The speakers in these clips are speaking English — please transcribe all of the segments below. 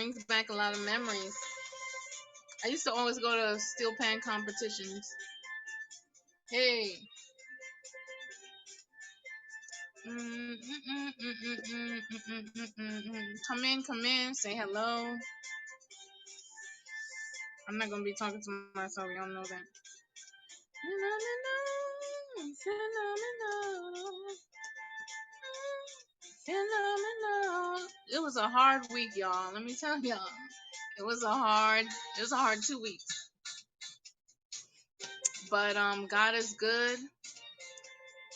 Brings back a lot of memories. I used to always go to steel pan competitions. Hey. Come in, say hello. I'm not gonna be talking to myself. Y'all know that. It was a hard week, y'all. Let me tell y'all. It was a hard 2 weeks. But God is good.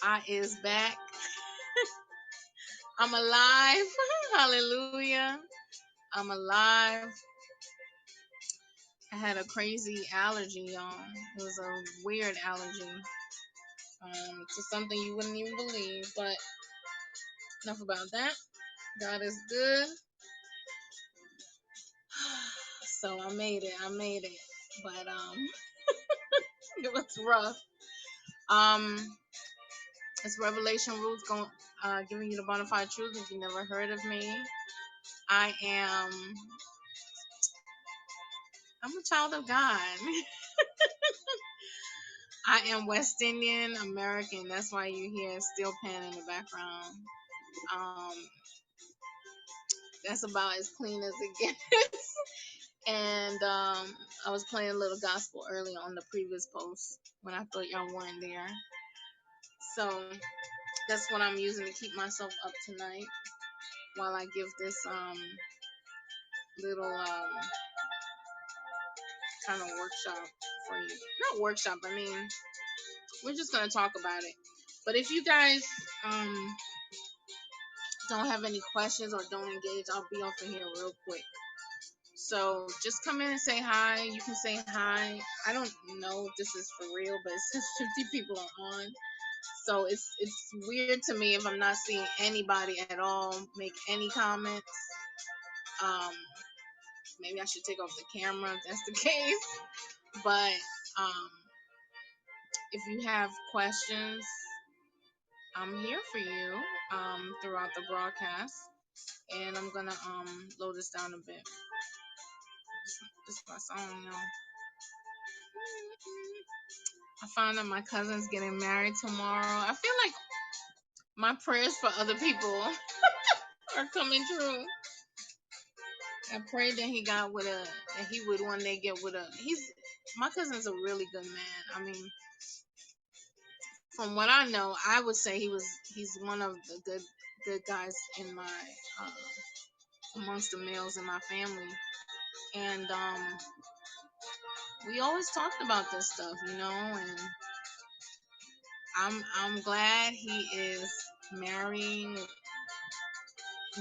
I is back. I'm alive. Hallelujah. I'm alive. I had a crazy allergy, y'all. It was a weird allergy. To something you wouldn't even believe. But enough about that. God is good. So I made it. But it was rough. It's Revelation Rules giving you the bona fide truth. If you never heard of me, I'm a child of God. I am West Indian American. That's why you hear steel pan in the background. That's about as clean as it gets. And I was playing a little gospel earlier on the previous post when I thought y'all weren't there. So that's what I'm using to keep myself up tonight while I give this little kind of workshop for you. Not workshop, I mean, we're just gonna talk about it. But if you guys don't have any questions or don't engage, I'll be off of here real quick. So just come in and say hi. You can say hi. I don't know if this is for real, but it says 50 people are on. So it's weird to me if I'm not seeing anybody at all make any comments. Maybe I should take off the camera if that's the case. But if you have questions, I'm here for you throughout the broadcast. And I'm gonna lower this down a bit. This is my song, y'all. I found out my cousin's getting married tomorrow. I feel like my prayers for other people are coming true. I prayed that he would one day get with my cousin's a really good man. I mean, from what I know, I would say he's one of the good guys in my amongst the males in my family. And we always talked about this stuff, and I'm glad he is marrying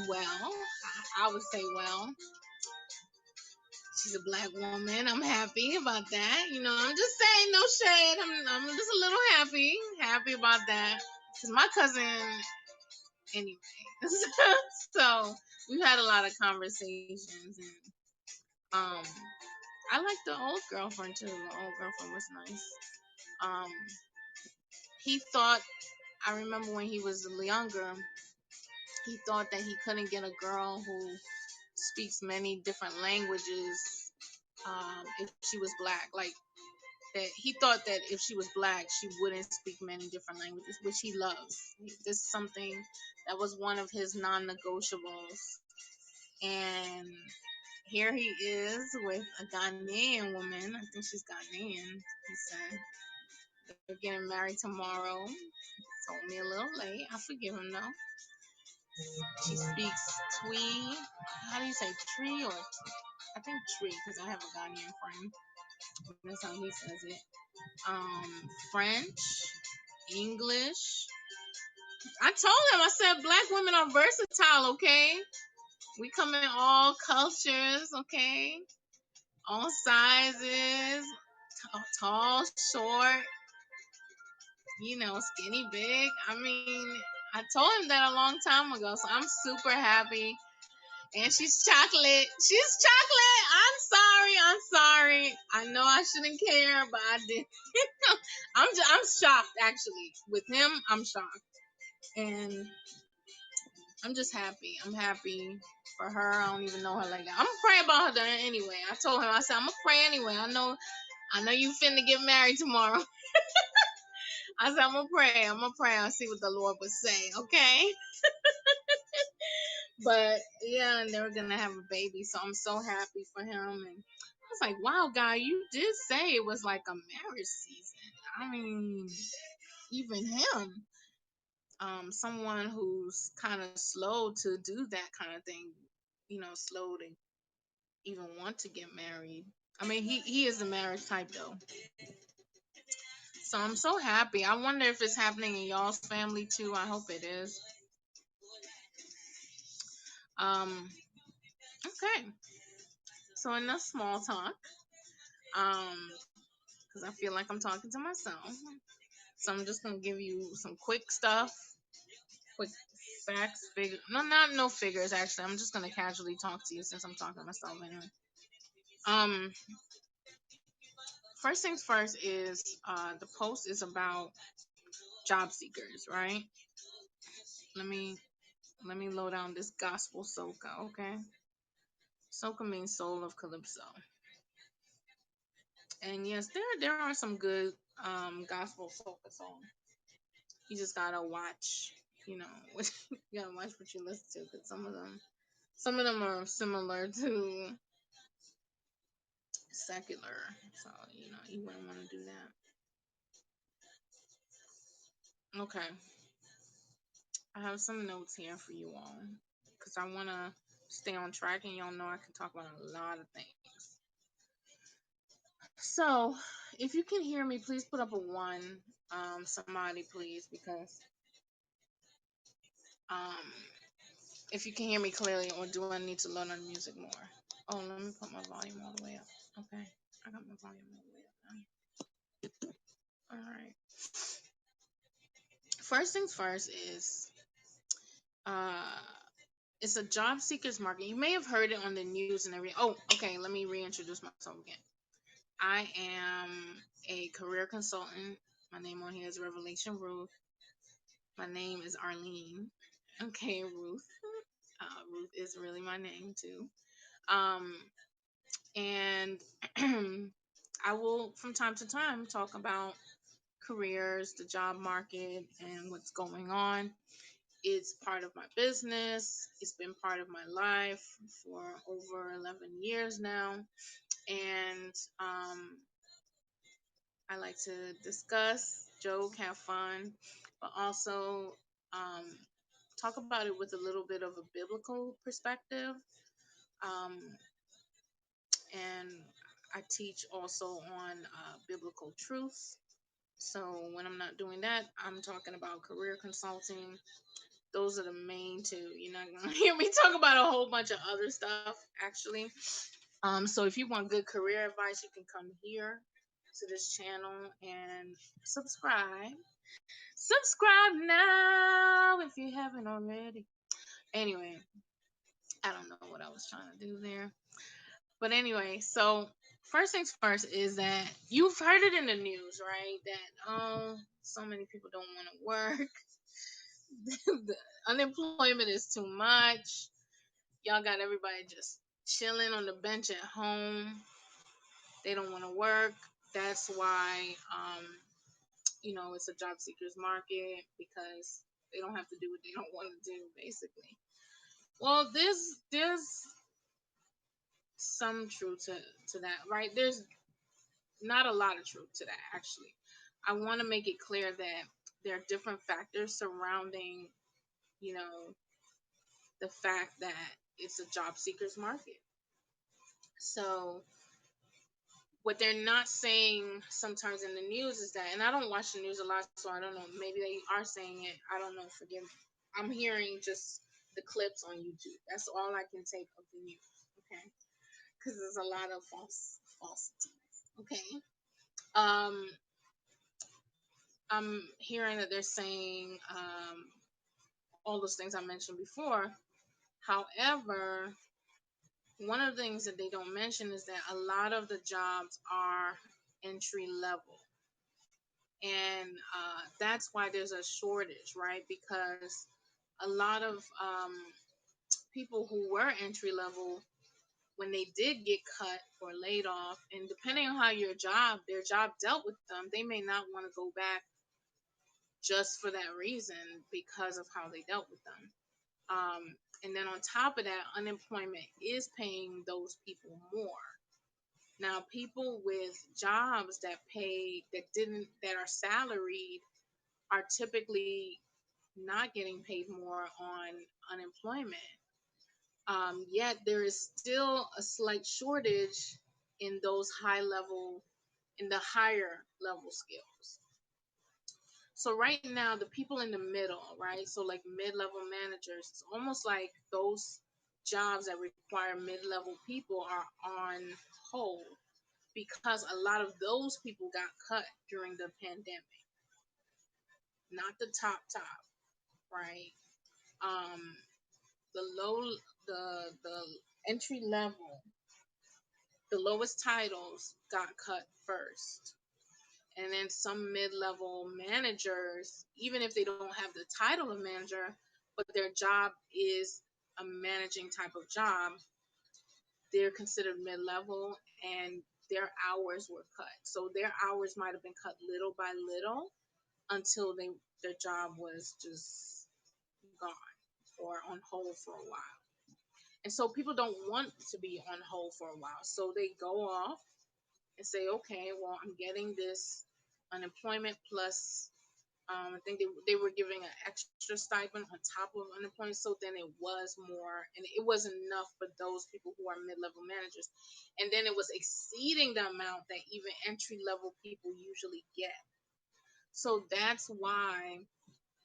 well. I would say well. She's a black woman. I'm happy about that. I'm just saying, no shade. I'm just a little happy about that. Cause my cousin, anyway. So we've had a lot of conversations, and I like the old girlfriend too. The old girlfriend was nice. He thought, I remember when he was younger, he thought that he couldn't get a girl who speaks many different languages if she was black. Like, that he thought that if she was black, she wouldn't speak many different languages, which he loves. This is something that was one of his non-negotiables. And here he is with a Ghanaian woman. I think she's Ghanaian, he said. They're getting married tomorrow. Told me a little late. I forgive him though. She speaks Twi. How do you say Tree, or I think Tree, because I have a Ghanaian friend. That's how he says it. French, English. I told him, I said black women are versatile, okay? We come in all cultures, okay? All sizes, tall, short, skinny, big. I mean, I told him that a long time ago, so I'm super happy. And she's chocolate. She's chocolate. I'm sorry. I know I shouldn't care, but I did. I'm shocked, actually. With him, I'm shocked. And I'm just happy. I'm happy for her. I don't even know her like that. I'm gonna pray about her anyway. I told him, I said, I'm gonna pray anyway. I know you finna get married tomorrow. I said, I'm gonna pray. I'm gonna pray and see what the Lord would say. Okay. But yeah, and they were gonna have a baby, so I'm so happy for him. And I was like, wow, God, you did say it was like a marriage season. I mean, even him, someone who's kind of slow to do that kind of thing, slow to even want to get married. I mean, he is a marriage type though. So I'm so happy. I wonder if it's happening in y'all's family too. I hope it is. Um, okay. So enough small talk. Because I feel like I'm talking to myself. So I'm just gonna give you some quick stuff, quick facts, figure. No, not no figures actually. I'm just gonna casually talk to you since I'm talking to myself anyway. Um, First things first is the post is about job seekers, right? Let me load down this gospel soca, okay? Soca means soul of Calypso. And yes, there are some good gospel soca songs. You just gotta watch, you gotta watch what you listen to, because some of them are similar to secular, so you wouldn't want to do that. Okay, I have some notes here for you all because I want to stay on track, and y'all know I can talk about a lot of things. So, if you can hear me, please put up a one. Somebody, please, because um, if you can hear me clearly, or do I need to learn on music more? Oh, let me put my volume all the way up. Okay, I got my volume all the way up now. All right. First things first is uh, it's a job seekers market. You may have heard it on the news and everything. Oh, okay. Let me reintroduce myself again. I am a career consultant. My name on here is Revelation Ruth. My name is Arlene. Okay, Ruth. Ruth is really my name too. Um, and I will, from time to time, talk about careers, the job market, and what's going on. It's part of my business. It's been part of my life for over 11 years now. And I like to discuss, joke, have fun, but also um, talk about it with a little bit of a biblical perspective. Um, and I teach also on biblical truths. So when I'm not doing that, I'm talking about career consulting. Those are the main two. You're not gonna hear me talk about a whole bunch of other stuff, actually. So if you want good career advice, you can come here to this channel and subscribe. Subscribe now if you haven't already. Anyway, I don't know what I was trying to do there. But anyway, so first things first is that you've heard it in the news, right? That so many people don't want to work. The unemployment is too much. Y'all got everybody just chilling on the bench at home. They don't want to work. That's why it's a job seekers market, because they don't have to do what they don't want to do, basically. Well, there's some truth to that, right? There's not a lot of truth to that, actually. I want to make it clear that there are different factors surrounding, you know, the fact that it's a job seekers market. So what they're not saying sometimes in the news is that, and I don't watch the news a lot, so I don't know. Maybe they are saying it. I don't know. Forgive me. I'm hearing just the clips on YouTube. That's all I can take of the news. Okay, because there's a lot of falsity. Okay. Um, I'm hearing that they're saying all those things I mentioned before. However, one of the things that they don't mention is that a lot of the jobs are entry level. And that's why there's a shortage, right? Because A lot of people who were entry level, when they did get cut or laid off, and depending on how their job dealt with them, they may not want to go back just for that reason because of how they dealt with them. And then on top of that, unemployment is paying those people more. Now, people with jobs that are salaried are typically not getting paid more on unemployment. Yet there is still a slight shortage in in the higher level skills. So right now, the people in the middle, right? So like mid-level managers, it's almost like those jobs that require mid-level people are on hold because a lot of those people got cut during the pandemic. Not the top, right? Um, the low, the entry level, the lowest titles got cut first, and then some mid-level managers, even if they don't have the title of manager, but their job is a managing type of job, they're considered mid-level, and their hours were cut. So their hours might have been cut little by little until their job was just gone or on hold for a while. And so people don't want to be on hold for a while. So they go off and say, okay, well, I'm getting this unemployment plus, I think they were giving an extra stipend on top of unemployment. So then it was more, and it wasn't enough for those people who are mid level managers. And then it was exceeding the amount that even entry level people usually get. So that's why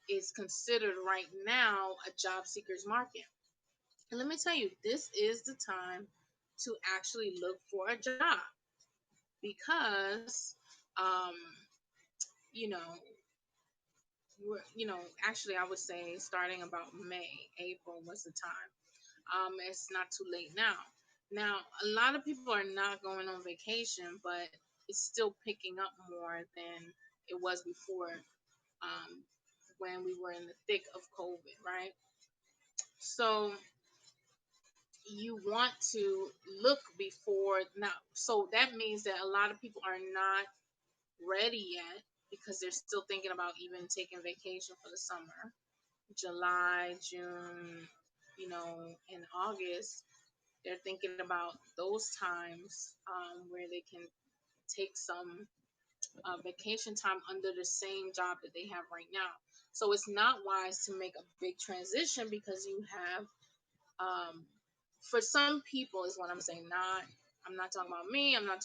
it's considered right now a job seeker's market. And let me tell you, this is the time to actually look for a job because, um, you know, actually, I would say starting about May, April was the time. It's not too late now. Now, a lot of people are not going on vacation, but it's still picking up more than it was before, um, when we were in the thick of COVID, right? So you want to look before now. So that means that a lot of people are not ready yet because they're still thinking about even taking vacation for the summer. July, June, in August, they're thinking about those times, where they can take some vacation time under the same job that they have right now. So it's not wise to make a big transition because you have, um, for some people, is what I'm saying. I'm not talking about me. I'm not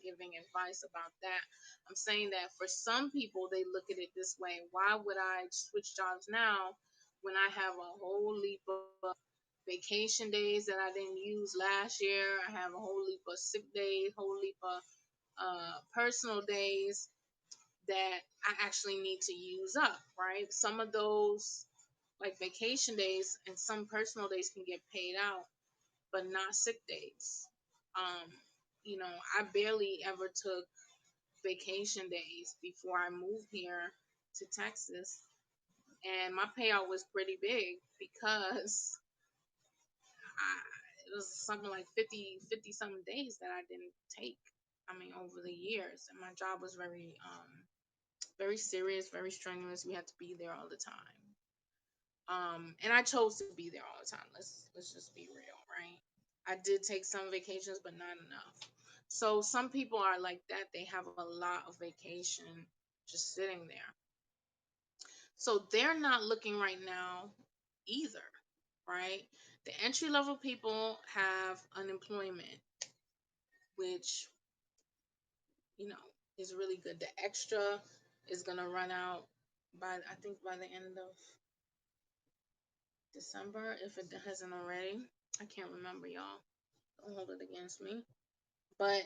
giving advice about that. I'm saying that for some people, they look at it this way: why would I switch jobs now when I have a whole leap of vacation days that I didn't use last year? I have a whole leap of sick days, whole leap of personal days that I actually need to use up, right? Some of those, like vacation days and some personal days, can get paid out, but not sick days. Um, I barely ever took vacation days before I moved here to Texas, and my payout was pretty big because I, it was something like 50 something days that I didn't take. I mean, over the years, and my job was very serious, very strenuous. We had to be there all the time. And I chose to be there all the time. Let's just be real, right? I did take some vacations, but not enough. So some people are like that. They have a lot of vacation just sitting there. So they're not looking right now either, right? The entry level people have unemployment, which, you know, is really good. The extra is gonna run out by, I think, by the end of December, if it hasn't already. I can't remember, y'all. Don't hold it against me. But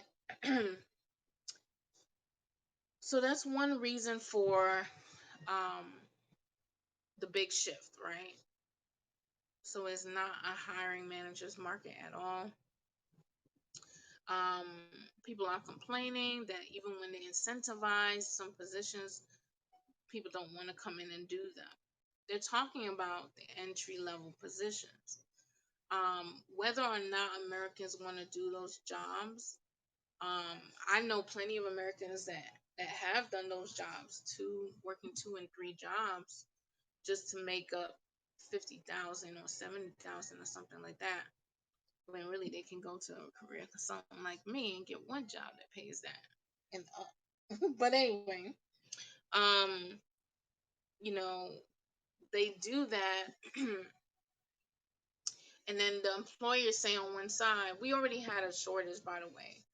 so that's one reason for, um, the big shift, right? So it's not a hiring manager's market at all. Um, People are complaining that even when they incentivize some positions, people don't want to come in and do them. they're talking about the entry level positions. Whether or not Americans want to do those jobs, um, I know plenty of Americans that have done those jobs, working 2 and 3 jobs just to make up 50,000 or 70,000 or something like that. When really they can go to a career consultant like me and get one job that pays that and up. But anyway, um, you know, they do that, and then the employers say on one side, we already had a shortage, by the way,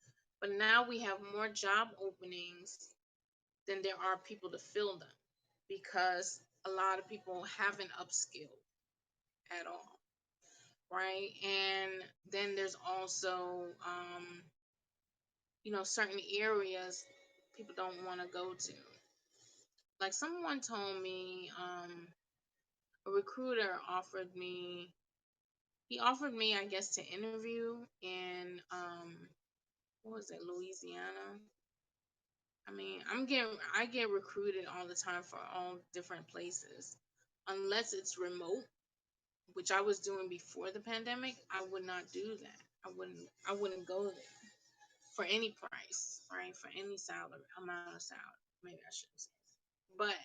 but now we have more job openings than there are people to fill them because a lot of people haven't upskilled at all, right? And then there's also, certain areas people don't want to go to. Like someone told me, a recruiter offered me, I guess, to interview in, what was it, Louisiana? I mean, I get recruited all the time for all different places. Unless it's remote, which I was doing before the pandemic, I would not do that. I wouldn't go there for any price, right? For any amount of salary. Maybe I shouldn't say that. But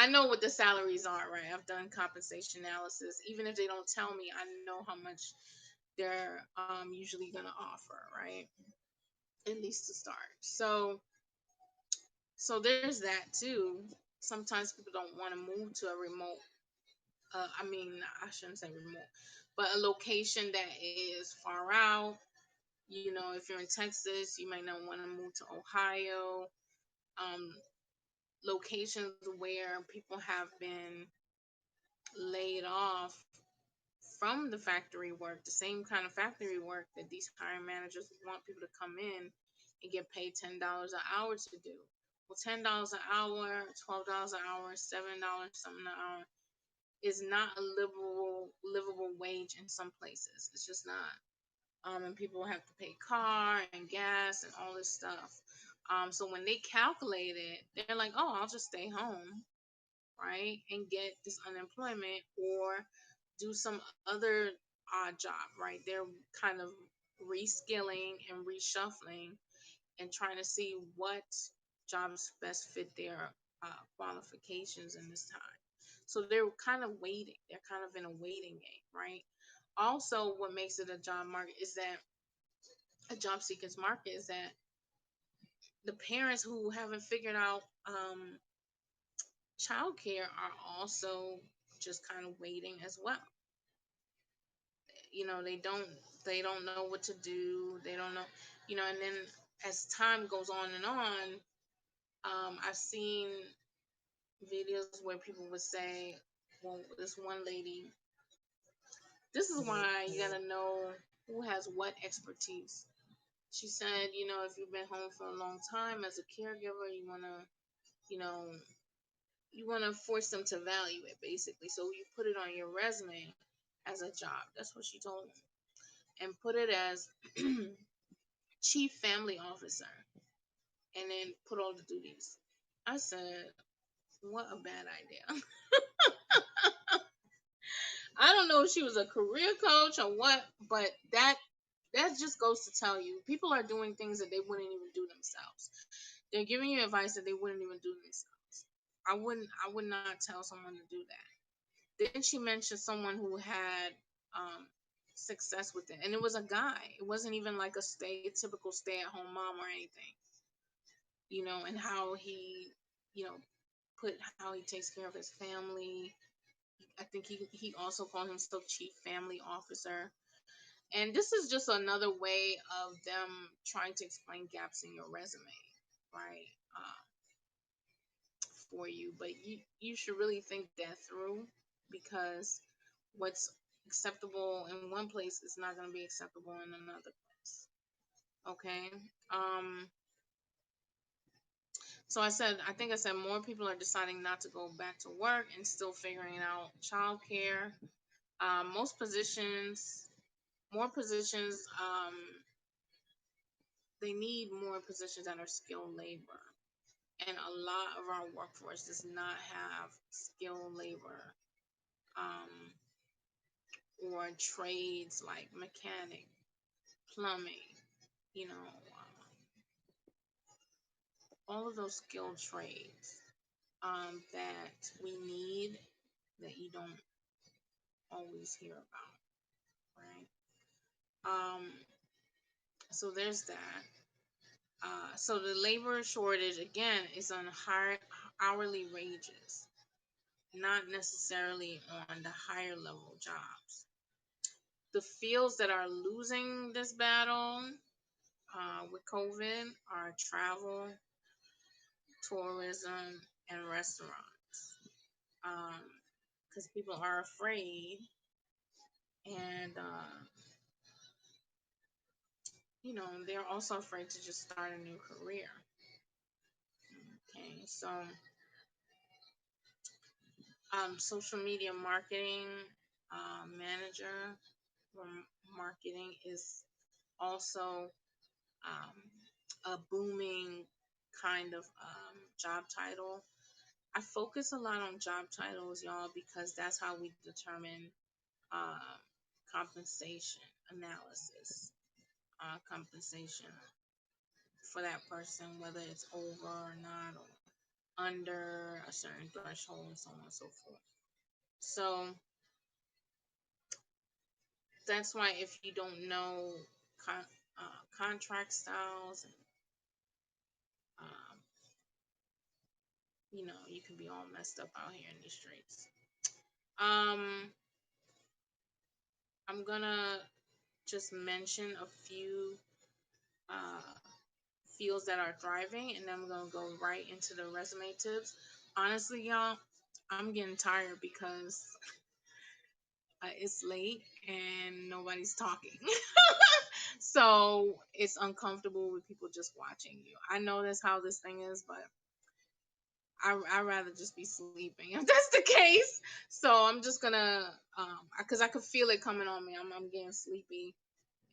I know what the salaries are, right? I've done compensation analysis. Even if they don't tell me, I know how much they're usually gonna offer, right? At least to start. So there's that too. Sometimes people don't want to move to a remote. I mean, I shouldn't say remote, but a location that is far out. If you're in Texas, you might not want to move to Ohio. Um, Locations where people have been laid off from the factory work, the same kind of factory work that these hiring managers want people to come in and get paid $10 an hour to do. Well, $10 an hour, $12 an hour, $7 something an hour is not a livable wage in some places. It's just not. And people have to pay car and gas and all this stuff. So when they calculate it, they're like, oh, I'll just stay home, right, and get this unemployment or do some other odd job, right? They're kind of reskilling and reshuffling and trying to see what jobs best fit their qualifications in this time. So they're kind of waiting. They're kind of in a waiting game, right? Also, what makes it a job seekers market is that the parents who haven't figured out childcare are also just kind of waiting as well. They don't know what to do. They don't know, and then as time goes on and on, I've seen videos where people would say, well, this one lady, this is why you gotta know who has what expertise. She said, if you've been home for a long time as a caregiver, you know, you want to force them to value it, basically. So you put it on your resume as a job. That's what she told me. And put it as chief family officer, and then put all the duties. I said, what a bad idea. I don't know if she was a career coach or what, but that just goes to tell you people are doing things that they wouldn't even do themselves. They're giving you advice that they wouldn't even do themselves. I would not tell someone to do that. Then she mentioned someone who had success with it, and it was a guy. It wasn't even like typical stay at home mom or anything. And how he, you know, how he takes care of his family. I think he also called himself chief family officer. And this is just another way of them trying to explain gaps in your resume, right? For you, but you should really think that through, because what's acceptable in one place is not going to be acceptable in another place. Okay. So I think I said more people are deciding not to go back to work and still figuring out childcare. Most positions, more positions, they need more positions that are skilled labor. and a lot of our workforce does not have skilled labor, um, or trades like mechanic, plumbing, you know, all of those skilled trades, that we need, that you don't always hear about, right? So there's that. So the labor shortage again is on high hourly wages, not necessarily on the higher level jobs. The fields that are losing this battle, with COVID, are travel, tourism, and restaurants. Because people are afraid, and they're also afraid to just start a new career. Okay, so social media marketing, manager or marketing is also, um, a booming kind of, job title. I focus a lot on job titles, y'all, because that's how we determine, um, compensation analysis, compensation for that person, whether it's over or not, or under a certain threshold, and so on and so forth. So that's why if you don't know contract styles, and um, you can be all messed up out here in these streets. Um, I'm gonna just mention a few uh, fields that are thriving, and then I'm gonna go right into the resume tips. Honestly, y'all, I'm getting tired because it's late and nobody's talking. So it's uncomfortable with people just watching you. I know that's how this thing is, but I'd rather just be sleeping if that's the case. So I'm just gonna, because I could feel it coming on me. I'm getting sleepy,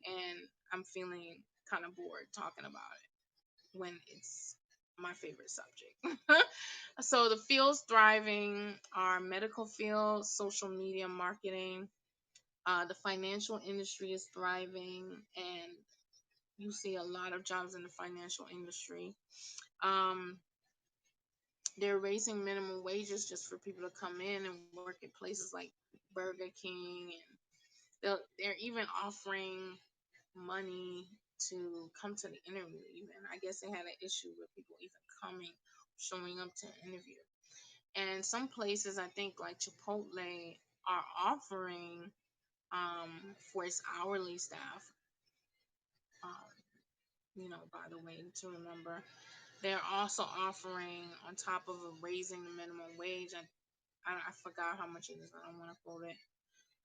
and I'm feeling kind of bored talking about it when it's my favorite subject. So the fields thriving are medical field, social media marketing. The financial industry is thriving, and you see a lot of jobs in the financial industry. Um, they're raising minimum wages just for people to come in and work at places like Burger King, and they're even offering money to come to the interview. Even I guess they had an issue with people even coming, showing up to an interview. And some places, I think like Chipotle, are offering, for its hourly staff. Um, by the way, to remember, they're also offering, on top of raising the minimum wage. I forgot how much it is. I don't want to quote it.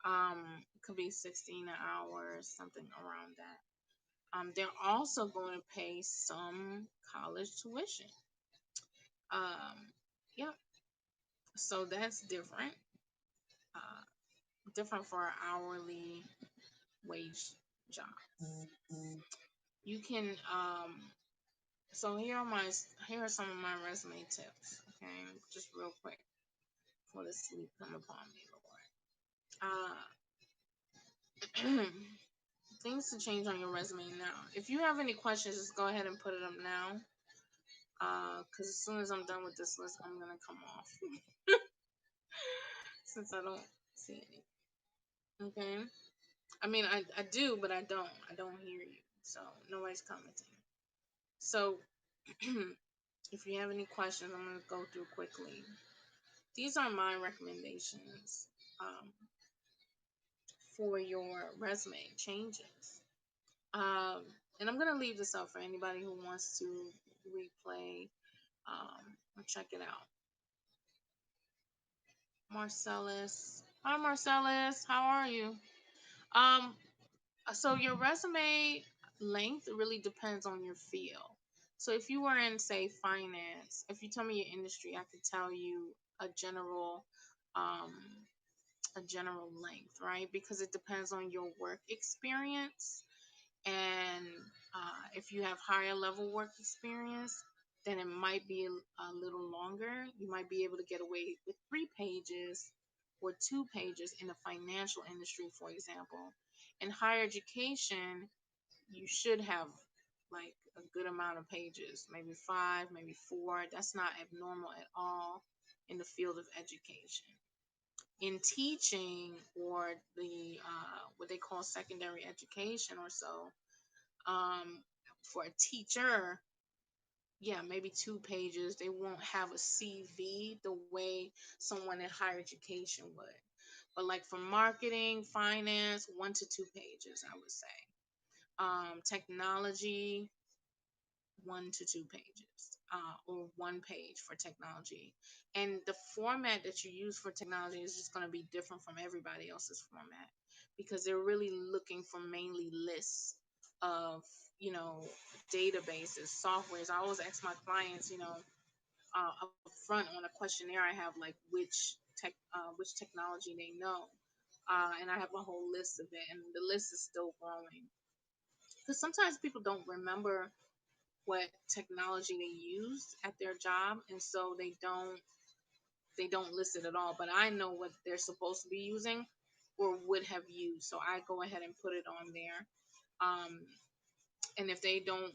It could be 16 an hour, something around that. They're also going to pay some college tuition. Um, yep. So that's different. Uh, Different for an hourly wage job. You can, so here are some of my resume tips. Okay, just real quick before the sleep come upon me, Lord. Things to change on your resume now. If you have any questions, just go ahead and put it up now. Because as soon as I'm done with this list, I'm gonna come off since I don't see any. Okay. I mean, I do, but I don't. I don't hear you, so nobody's commenting. So, if you have any questions, I'm gonna go through quickly. These are my recommendations, um, for your resume changes. Um, and I'm gonna leave this up for anybody who wants to replay, or check it out. Marcellus, hi Marcellus, how are you? Um, so your resume length really depends on your field. So if you were in, say, finance, if you tell me your industry, I could tell you a general, um, a general length, right? Because it depends on your work experience, and if you have higher level work experience, then it might be a little longer. You might be able to get away with 3 pages or 2 pages in the financial industry, for example. In higher education, you should have like a good amount of pages, maybe 5, maybe 4. That's not abnormal at all in the field of education. In teaching or the what they call secondary education or so, for a teacher, yeah, maybe 2 pages. They won't have a CV the way someone in higher education would. But like for marketing, finance, 1 to 2 pages, I would say. Technology, 1 to 2 pages, or 1 page for technology. And the format that you use for technology is just going to be different from everybody else's format because they're really looking for mainly lists of, you know, databases, softwares. I always ask my clients, up front on a questionnaire I have, like which technology they know, and I have a whole list of it, and the list is still growing because sometimes people don't remember what technology they use at their job, and so they don't list it at all. But I know what they're supposed to be using or would have used, so I go ahead and put it on there. Um, and if they don't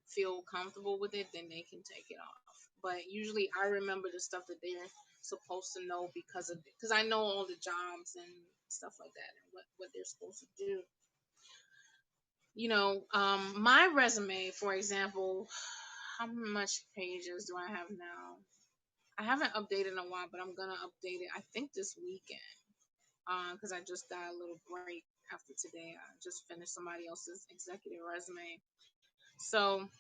feel comfortable with it, then they can take it off. But usually, I remember the stuff that they're supposed to know because I know all the jobs and stuff like that and what they're supposed to do. My resume, for example, how much pages do I have now? I haven't updated in a while, but I'm gonna update it. I think this weekend, because I just got a little break after today. I just finished somebody else's executive resume, so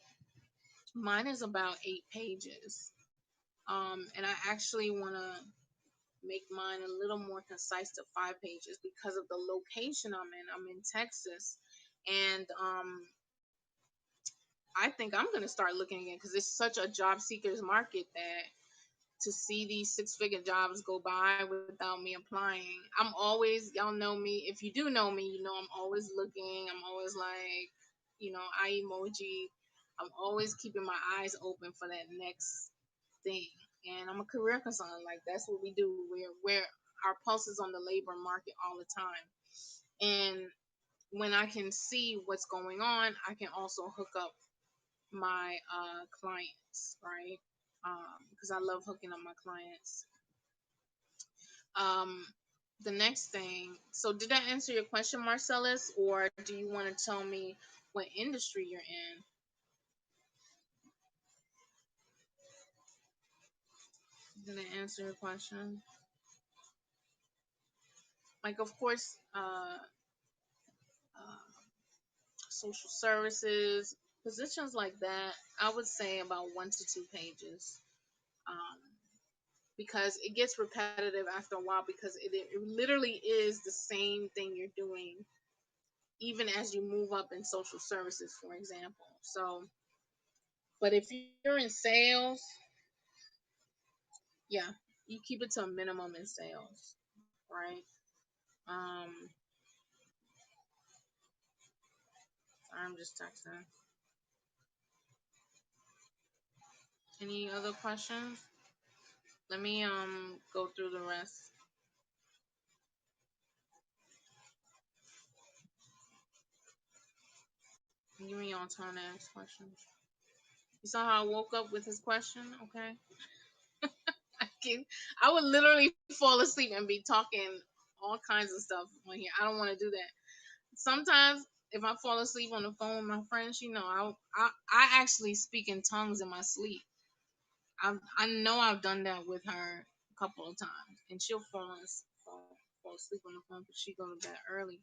mine is about 8 pages. And I actually want to make mine a little more concise to 5 pages because of the location I'm in. I'm in Texas, and I think I'm gonna start looking again because it's such a job seekers market that to see these 6-figure jobs go by without me applying. I'm always, y'all know me. If you do know me, you know I'm always looking. I'm always like, I emoji. I'm always keeping my eyes open for that next thing. And I'm a career consultant. Like that's what we do. We're our pulse is on the labor market all the time. And when I can see what's going on, I can also hook up my clients, right? Because I love hooking up my clients. Um, the next thing. So, did that answer your question, Marcellus, or do you want to tell me what industry you're in? Did it answer your question? Like, of course, social services, positions like that. I would say about 1 to 2 pages. Um, because it gets repetitive after a while because it literally is the same thing you're doing even as you move up in social services, for example. So, but if you're in sales, yeah, you keep it to a minimum in sales, right? um I'm just texting. Any other questions? Let me go through the rest. Give me your time to ask questions. You saw how I woke up with his question? Okay. I would literally fall asleep and be talking all kinds of stuff on here. I don't want to do that. Sometimes if I fall asleep on the phone with my friends, I actually speak in tongues in my sleep. I know I've done that with her a couple of times, and she'll fall asleep on the phone because she go to bed early,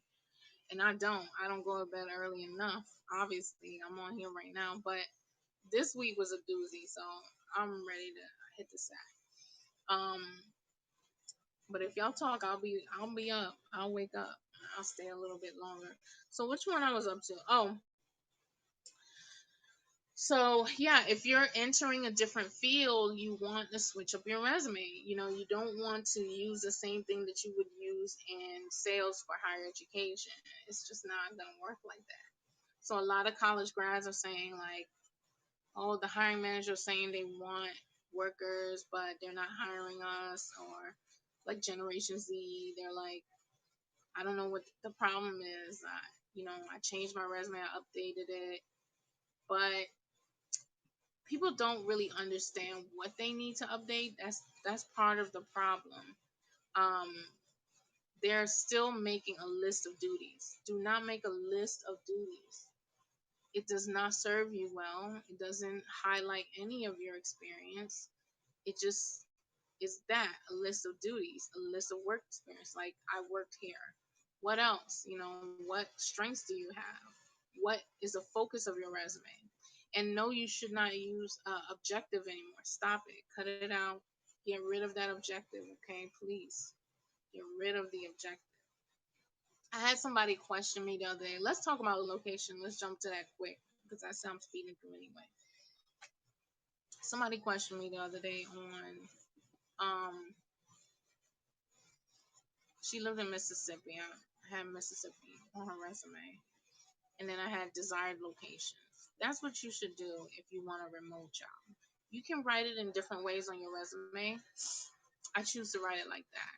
and I don't. I don't go to bed early enough. Obviously, I'm on here right now, but this week was a doozy, so I'm ready to hit the sack. Um, but if y'all talk, I'll be up. I'll wake up. I'll stay a little bit longer. So which one I was up to? Oh, so yeah, if you're entering a different field, you want to switch up your resume. You don't want to use the same thing that you would use in sales for higher education. It's just not gonna work like that. So a lot of college grads are saying like, oh, the hiring manager saying they want workers, but they're not hiring us, or like Generation Z, they're like, I don't know what the problem is. I changed my resume, I updated it, but people don't really understand what they need to update. That's part of the problem. Um, they're still making a list of duties. Do not make a list of duties. It does not serve you well. It doesn't highlight any of your experience. It just is that a list of duties, a list of work experience. Like, I worked here. What else? What strengths do you have? What is the focus of your resume? And no, you should not use objective anymore. Stop it. Cut it out. Get rid of that objective, okay? Please get rid of the objective. I had somebody question me the other day. Let's talk about location. Let's jump to that quick because I said I'm speeding through anyway. Somebody questioned me the other day on she lived in Mississippi. I had Mississippi on her resume. And then I had desired locations. That's what you should do if you want a remote job. You can write it in different ways on your resume. I choose to write it like that.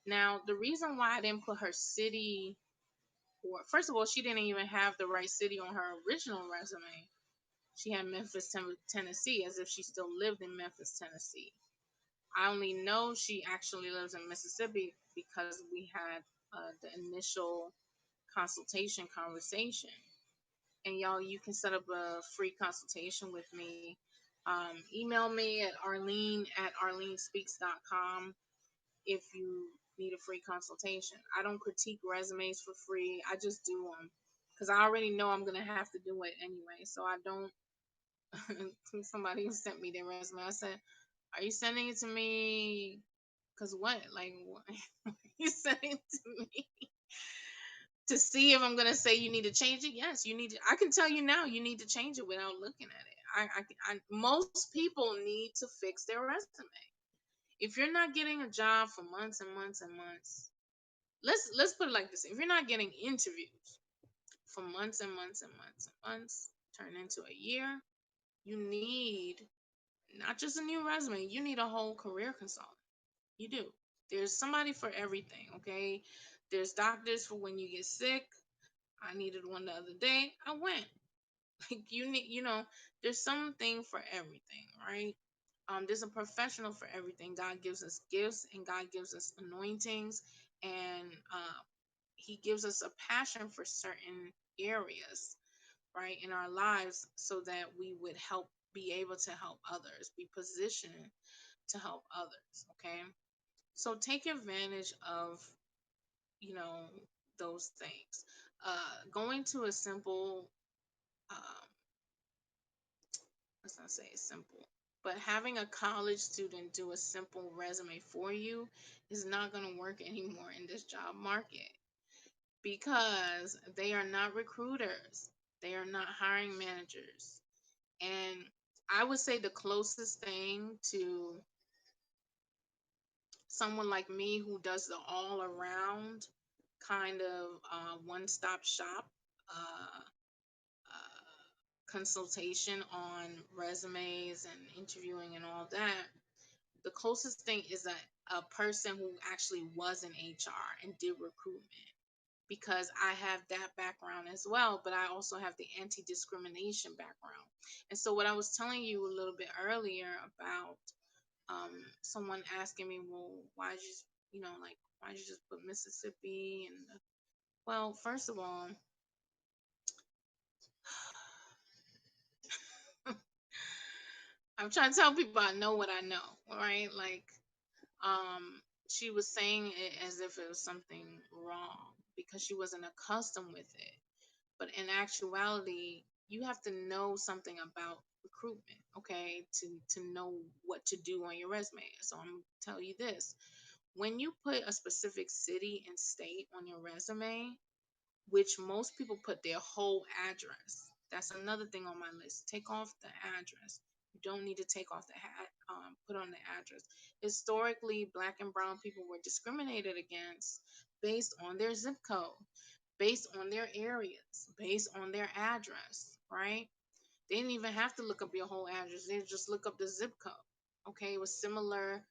Now, the reason why I didn't put her city, or first of all, she didn't even have the right city on her original resume. She had Memphis, Tennessee, as if she still lived in Memphis, Tennessee. I only know she actually lives in Mississippi because we had the initial consultation conversation. And y'all, you can set up a free consultation with me. Email me at arlenespeaks.com if you need a free consultation. I don't critique resumes for free. I just do them because I already know I'm going to have to do it anyway. So I don't. Somebody sent me their resume. I said, are you sending it to me? Because what? Like, what? You sending it to me to see if I'm gonna say you need to change it? Yes, you need to. I can tell you now, you need to change it without looking at it. Most people need to fix their resume. If you're not getting a job for months and months and months, let's put it like this: if you're not getting interviews for months and months and months and months, turn into a year, you need not just a new resume. You need a whole career consultant. You do. There's somebody for everything. Okay. There's doctors for when you get sick. I needed one the other day. I went. Like, there's something for everything, right? There's a professional for everything. God gives us gifts and God gives us anointings, and He gives us a passion for certain areas, right, in our lives, so that we would be able to help others, be positioned to help others. Okay, so take advantage of you know those things. Going to a simple um, let's not say it's simple, but having a college student do a simple resume for you is not going to work anymore in this job market because they are not recruiters, they are not hiring managers. And I would say the closest thing to someone like me who does the all around kind of one stop shop uh, consultation on resumes and interviewing and all that, the closest thing is a person who actually was in HR and did recruitment, because I have that background as well, but I also have the anti discrimination background. And so, what I was telling you a little bit earlier about someone asking me, well, why'd you just put Mississippi? And well, first of all, I'm trying to tell people I know what I know, right? Like, um, she was saying it as if it was something wrong because she wasn't accustomed with it. But in actuality, you have to know something about recruitment, okay, to know what to do on your resume. So I'm gonna tell you this: when you put a specific city and state on your resume, which most people put their whole address. That's another thing on my list. Take off the address. You don't need to take off the put on the address. Historically, black and brown people were discriminated against based on their zip code, based on their areas, based on their address, right? They didn't even have to look up your whole address. They just look up the zip code. Okay, it was similar.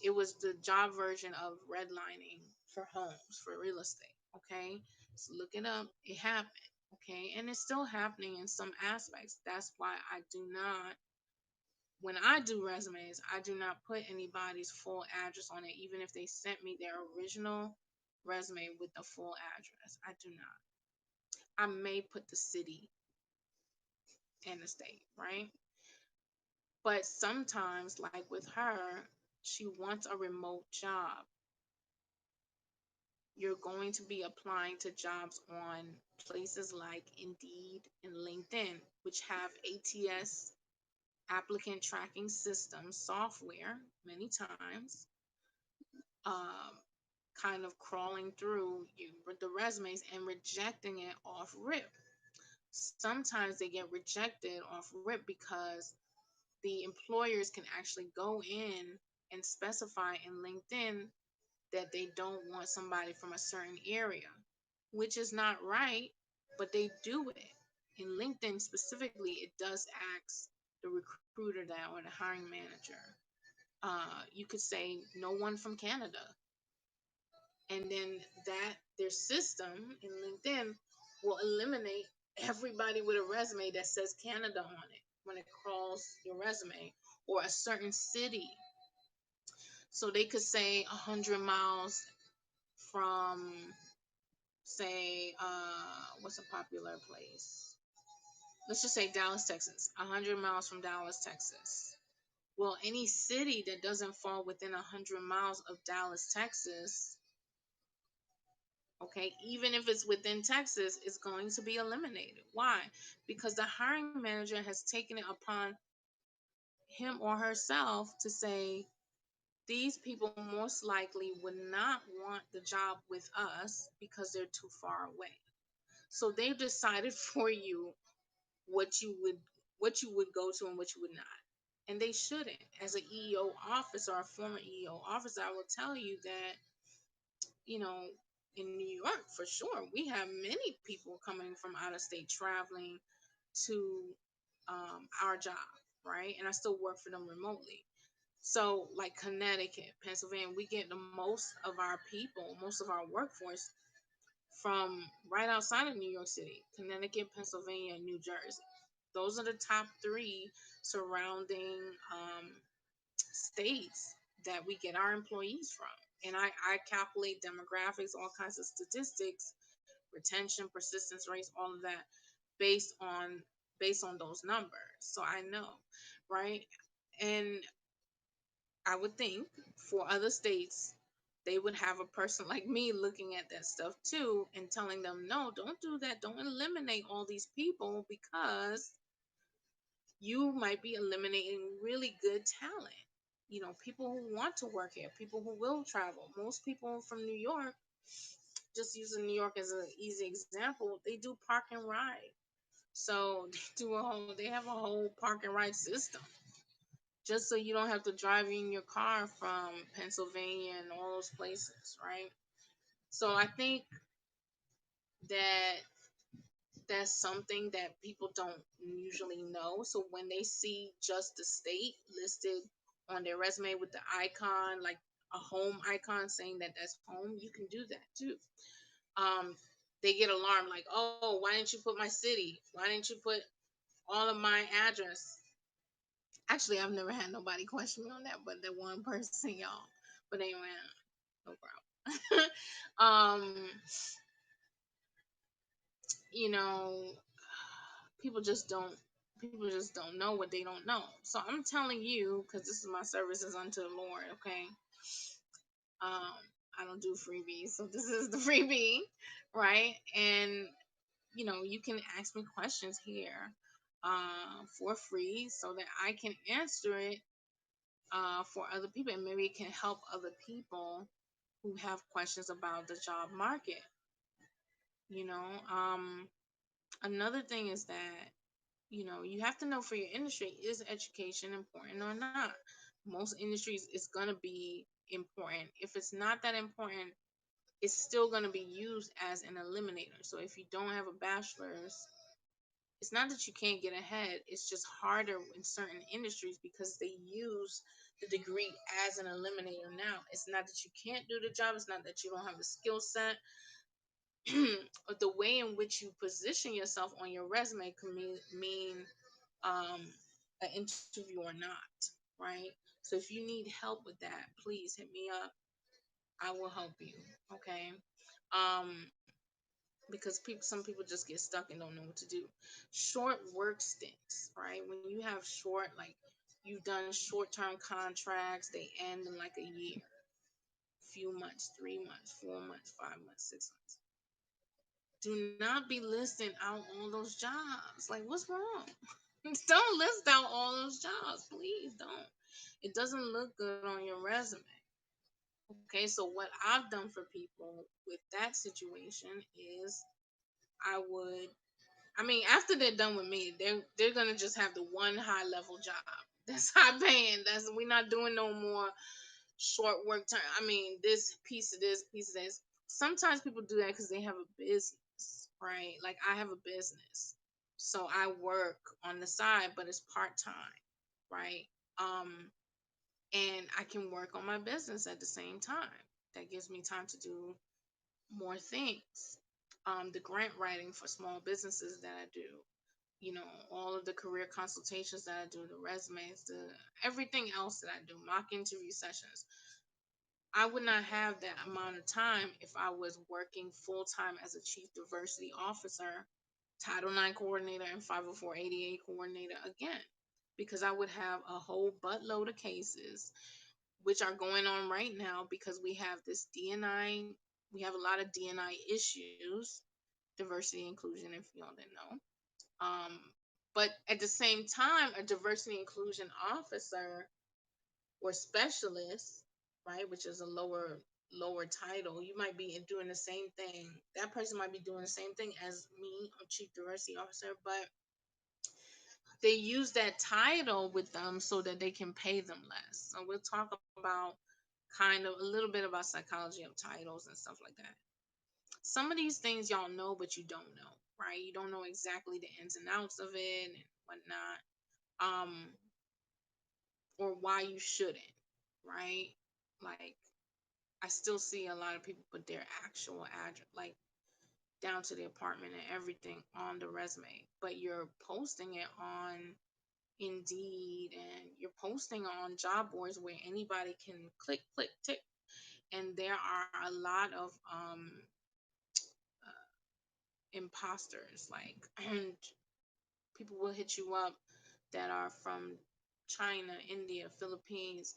It was the job version of redlining for homes, for real estate. Okay, so look it up. It happened. Okay, and it's still happening in some aspects. That's why I do not, when I do resumes, I do not put anybody's full address on it, even if they sent me their original resume with the full address. I do not. I may put the city and the state, right? But sometimes, like with her, she wants a remote job. You're going to be applying to jobs on places like Indeed and LinkedIn, which have ATS, applicant tracking system software, many times, um, kind of crawling through the resumes and rejecting it off rip. Sometimes they get rejected off rip because the employers can actually go in and specify in LinkedIn that they don't want somebody from a certain area, which is not right, but they do it. In LinkedIn specifically, it does ask the recruiter that or the hiring manager. You could say no one from Canada, and then that their system in LinkedIn will eliminate everybody with a resume that says Canada on it when it crawls your resume or a certain city. So they could say 100 miles from, say, what's a popular place? Let's just say Dallas, Texas. 100 miles from Dallas, Texas. Well, any city that doesn't fall within 100 miles of Dallas, Texas, okay, even if it's within Texas, is going to be eliminated. Why? Because the hiring manager has taken it upon him or herself to say, these people most likely would not want the job with us because they're too far away. So they've decided for you what you would go to and what you would not. And they shouldn't. As an EEO officer or a former EEO officer, I will tell you that, you know, in New York for sure, we have many people coming from out of state traveling to our job, right? And I still work for them remotely. So, like Connecticut, Pennsylvania, we get the most of our people, most of our workforce from right outside of New York City: Connecticut, Pennsylvania, and New Jersey. Those are the top three surrounding states that we get our employees from. And I calculate demographics, all kinds of statistics, retention, persistence rates, all of that based on those numbers. So I know, right? And I would think for other states, they would have a person like me looking at that stuff too and telling them, no, don't do that. Don't eliminate all these people because you might be eliminating really good talent. You know, people who want to work here, people who will travel. Most people from New York, just using New York as an easy example, they do park and ride. So they have a whole park and ride system just so you don't have to drive in your car from Pennsylvania and all those places, right? So I think that that's something that people don't usually know. So when they see just the state listed on their resume with the icon, like a home icon saying that that's home, you can do that too. Um, they get alarmed, like, oh, why didn't you put my city? Why didn't you put all of my address? Actually, I've never had nobody question me on that, but the one person, y'all. But anyway, no problem. um, you know, people just don't know what they don't know. So I'm telling you, because this is my services unto the Lord, okay? Um, I don't do freebies, so this is the freebie, right? And you can ask me questions here for free so that I can answer it for other people, and maybe it can help other people who have questions about the job market. You know, another thing is that you have to know for your industry, is education important or not? Most industries is going to be important. If it's not that important, it's still going to be used as an eliminator. So if you don't have a bachelor's, It's not that you can't get ahead, it's just harder in certain industries because they use the degree as an eliminator now. It's not that you can't do the job, it's not that you don't have the skill set. But the way in which you position yourself on your resume can mean um, an interview or not, right? So if you need help with that, please hit me up. I will help you. Okay. Um, because some people just get stuck and don't know what to do. Short work stints, right? When you have short, like you've done short term contracts, they end in like a year, few months, 3 months, 4 months, 5 months, 6 months. Do not be listing out all those jobs. Like, what's wrong? Don't list out all those jobs, please don't. It doesn't look good on your resume. Okay, so what I've done for people with that situation is I would, I mean, after they're done with me, they're gonna just have the one high level job that's high paying. That's, we're not doing no more short work term. I mean, this piece of this, piece of this. Sometimes people do that because they have a business, right? Like I have a business, so I work on the side, but it's part time, right? Um, and I can work on my business at the same time. That gives me time to do more things. The grant writing for small businesses that I do, all of the career consultations that I do, the resumes, the everything else that I do, mock interview sessions. I would not have that amount of time if I was working full time as a chief diversity officer, Title IX coordinator, and 50488 coordinator again, because I would have a whole buttload of cases, which are going on right now because we have this DNI, we have a lot of DNI issues, diversity inclusion, if y'all didn't know. Um, but at the same time, a diversity inclusion officer or specialist, right, which is a lower title, you might be doing the same thing. That person might be doing the same thing as me, a chief diversity officer, but they use that title with them so that they can pay them less. So we'll talk about kind of a little bit about psychology of titles and stuff like that. Some of these things y'all know, but you don't know, right? You don't know exactly the ins and outs of it and whatnot, or why you shouldn't, right? Like, I still see a lot of people put their actual address, like down to the apartment and everything on the resume, but you're posting it on Indeed and you're posting on job boards where anybody can click, click, tick. And there are a lot of imposters, like, and people will hit you up that are from China, India, Philippines,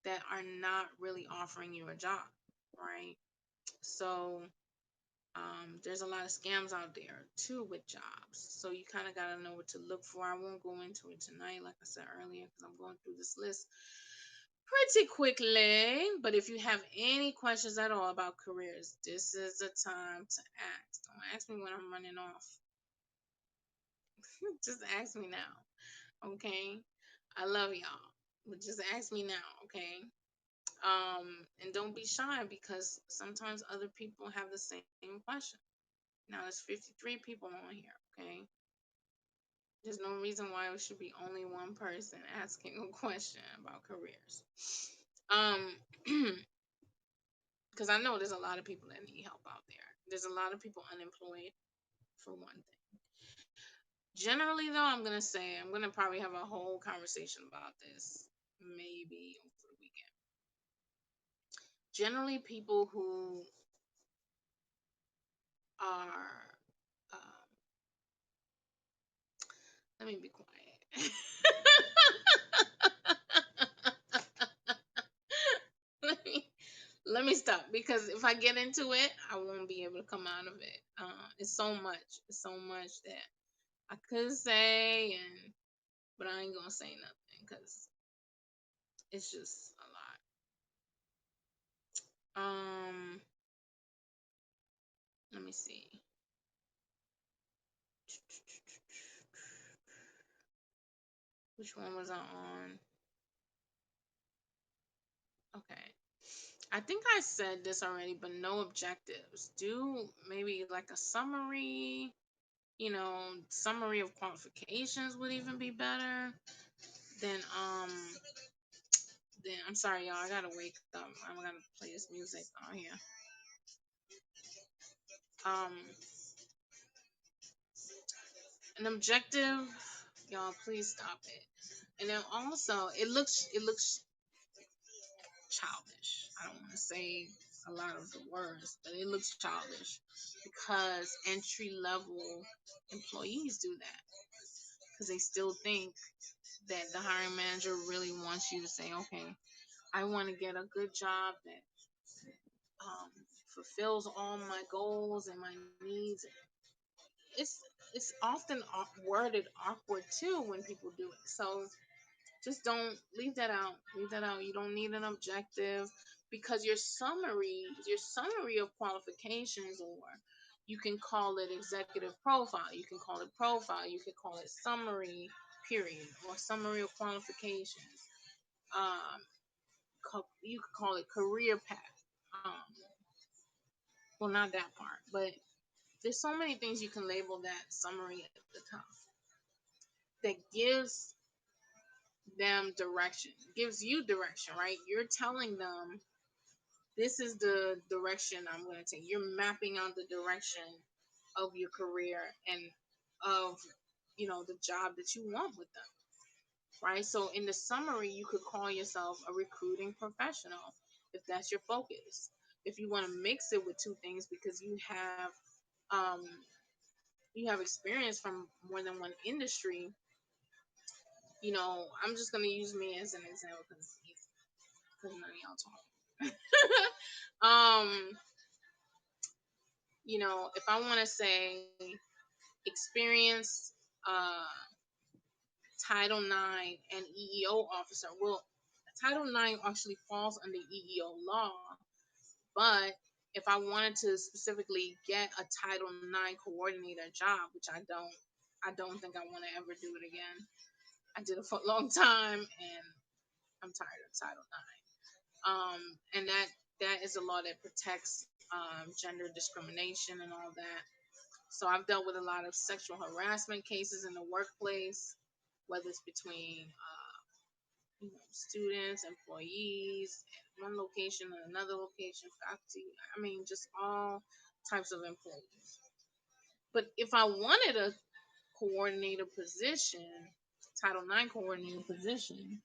that are not really offering you a job, right? So there's a lot of scams out there too with jobs. So you kind of got to know what to look for. I won't go into it tonight, like I said earlier, because I'm going through this list pretty quickly. But if you have any questions at all about careers, this is the time to ask. Don't ask me when I'm running off. Just ask me now, okay? I love y'all, but just ask me now, okay? And don't be shy because sometimes other people have the same question. Now there's 53 people on here, okay? There's no reason why it should be only one person asking a question about careers. Because I know there's a lot of people that need help out there. There's a lot of people unemployed, for one thing. Generally, though, I'm gonna probably have a whole conversation about this maybe over the weekend. Generally, people who are, um, let me be quiet. let me let me stop because if I get into it, I won't be able to come out of it. It's so much that I could say, but I ain't gonna say nothing because it's just a lot. Let me see. Which one was I on? Okay. I think I said this already, but no objectives. Do maybe like a summary Summary of qualifications would even be better. Then then I'm sorry, y'all. I gotta wake up. I'm gonna play this music on here. Um, an objective, y'all. Please stop it. And then also, it looks childish. I don't want to say a lot of the words, but it looks childish because entry level employees do that because they still think that the hiring manager really wants you to say, okay, I want to get a good job that um, fulfills all my goals and my needs. It's it's often worded awkward too when people do it. So just don't leave that out. Leave that out. You don't need an objective because your summary of qualifications, or you can call it executive profile. You can call it profile. You can call it summary period or summary of qualifications. Um, you could call it career path. Um, well, not that part, but there's so many things you can label that summary at the top that gives them direction, gives you direction, right? You're telling them this is the direction I'm going to take. You're mapping out the direction of your career and of the job that you want with them, right? So in the summary, you could call yourself a recruiting professional if that's your focus. If you want to mix it with two things because um, you have experience from more than one industry, I'm just gonna use me as an example because none of y'all talk. If I want to say experienced Title IX and EEO officer, well, Title IX actually falls under EEO law, but if I wanted to specifically get a Title IX coordinator job, which I don't think I want to ever do it again. I did it for a long time, and I'm tired of Title IX. And that is a law that protects gender discrimination and all that. So I've dealt with a lot of sexual harassment cases in the workplace, whether it's between students, employees, at one location and another location, faculty. I mean, just all types of employees. But if I wanted a coordinator position, Title IX coordinator position,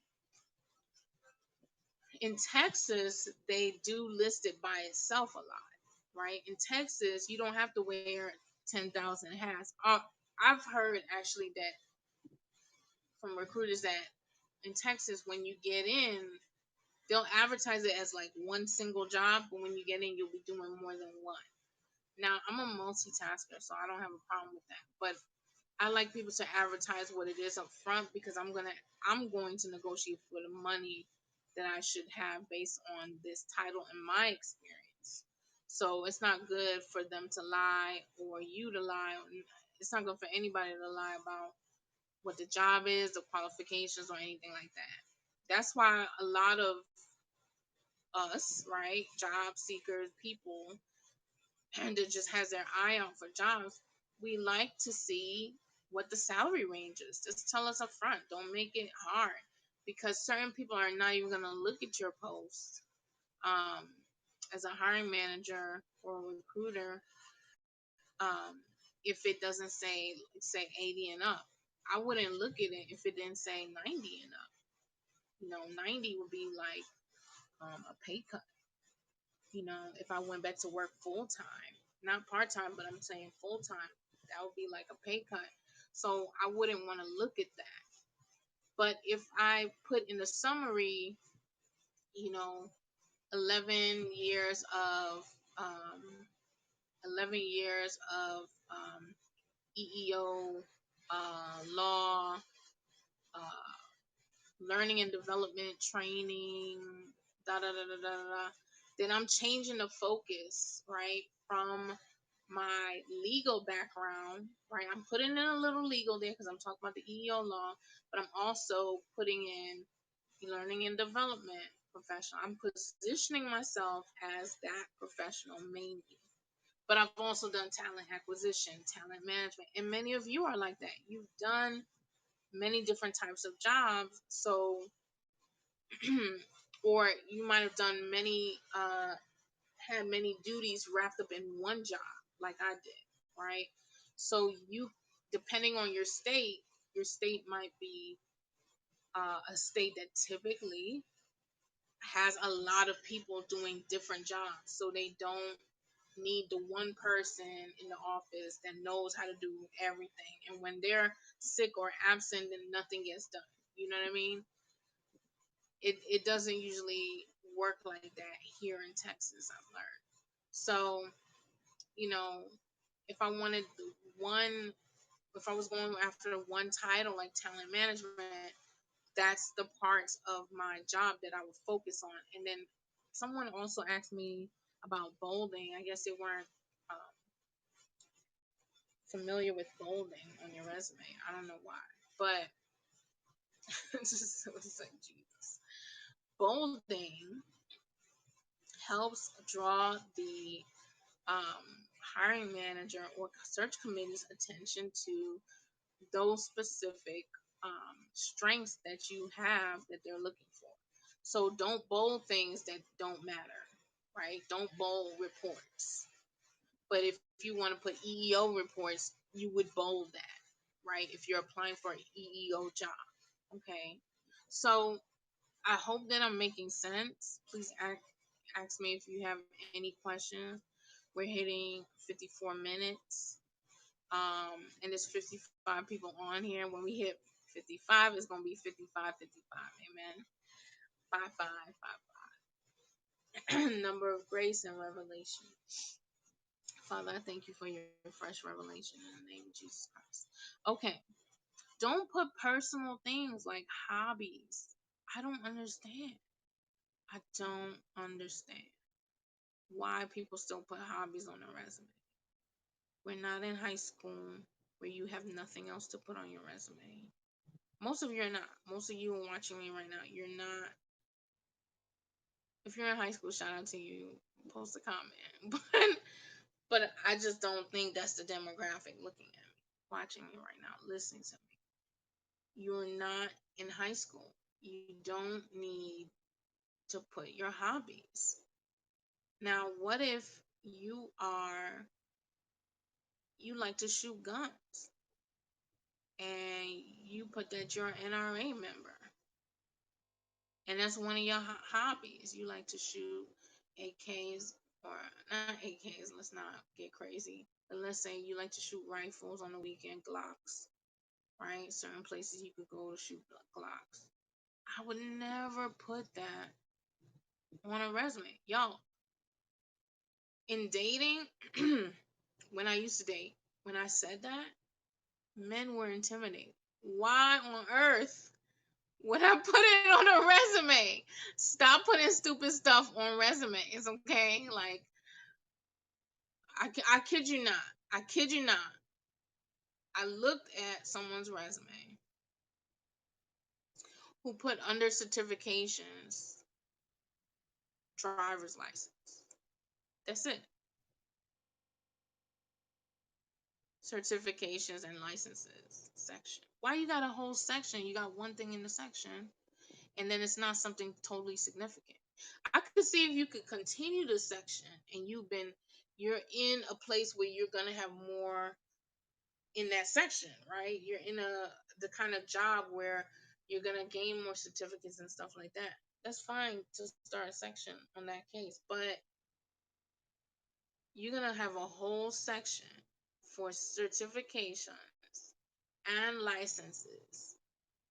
in Texas, they do list it by itself a lot, right? In Texas, you don't have to wear 10,000 hats. I've heard actually that from recruiters that in Texas, when you get in, they'll advertise it as like one single job, but when you get in, you'll be doing more than one. Now, I'm a multitasker, so I don't have a problem with that. But I like people to advertise what it is up front because I'm going to negotiate for the money that I should have based on this title and my experience. So it's not good for them to lie or you to lie. It's not good for anybody to lie about what the job is, the qualifications, or anything like that. That's why a lot of us, right, job seekers, people, and it just has their eye out for jobs, we like to see what the salary range is. Just tell us up front. Don't make it hard because certain people are not even going to look at your post um, as a hiring manager or a recruiter um, if it doesn't say 80 and up. I wouldn't look at it if it didn't say 90 and up. 90 would be like a pay cut. If I went back to work full time, not part time, but I'm saying full time, that would be like a pay cut. So I wouldn't want to look at that. But if I put in the summary, you know, 11 years of um, 11 years of EEO law, uh, learning and development training, da da da da da da, then I'm changing the focus, right, from my legal background, right? I'm putting in a little legal there because I'm talking about the EEO law, but I'm also putting in learning and development professional. I'm positioning myself as that professional mainly. But I've also done talent acquisition, talent management, and many of you are like that. You've done many different types of jobs, so or you might have done many had many duties wrapped up in one job, like I did, right? So you, depending on your state might be a state that typically has a lot of people doing different jobs, so they don't need the one person in the office that knows how to do everything. And when they're sick or absent, then nothing gets done. You know what I mean? It doesn't usually work like that here in Texas, I've learned. So, you know, if I wanted one, if I was going after one title like talent management, that's the parts of my job that I would focus on. And then someone also asked me about bolding. I guess they weren't um, familiar with bolding on your resume. I don't know why, but just it was like Jesus. Bolding helps draw the um, hiring manager or search committee's attention to those specific strengths that you have that they're looking for. So don't bold things that don't matter, right? Don't bold reports. But if you want to put EEO reports, you would bold that, right? If you're applying for an EEO job, okay? So I hope that I'm making sense. Please ask me if you have any questions. We're hitting 54 minutes. And there's 55 people on here. When we hit 55, it's going to be 55, 55. Amen. 5555. Number of grace and revelation. Father, I thank you for your fresh revelation in the name of Jesus Christ. Okay. Don't put personal things like hobbies. I don't understand. I don't understand why people still put hobbies on their resume. We're not in high school where you have nothing else to put on your resume. Most of you are not. Most of you are watching me right now. You're not. If you're in high school, shout out to you. Post a comment. But I just don't think that's the demographic looking at me, watching me right now, listening to me. You're not in high school. You don't need to put your hobbies. Now, what if you like to shoot guns and you put that you're an NRA member and that's one of your hobbies? You like to shoot AKs, or not AKs, let's not get crazy. But let's say you like to shoot rifles on the weekend, Glocks, right? Certain places you could go to shoot Glocks. I would never put that on a resume. Y'all, in dating, when I used to date, when I said that, men were intimidated. Why on earth would I put it on a resume? Stop putting stupid stuff on resumes, okay? Like, I kid you not. I kid you not. I looked at someone's resume who put under certifications driver's license. That's it. Certifications and licenses section. Why you got a whole section? You got one thing in the section, and then it's not something totally significant. I could see if you could continue the section and you're in a place where you're gonna have more in that section, right? You're in the kind of job where you're gonna gain more certificates and stuff like that. That's fine to start a section on that case, but you're gonna have a whole section for certifications and licenses,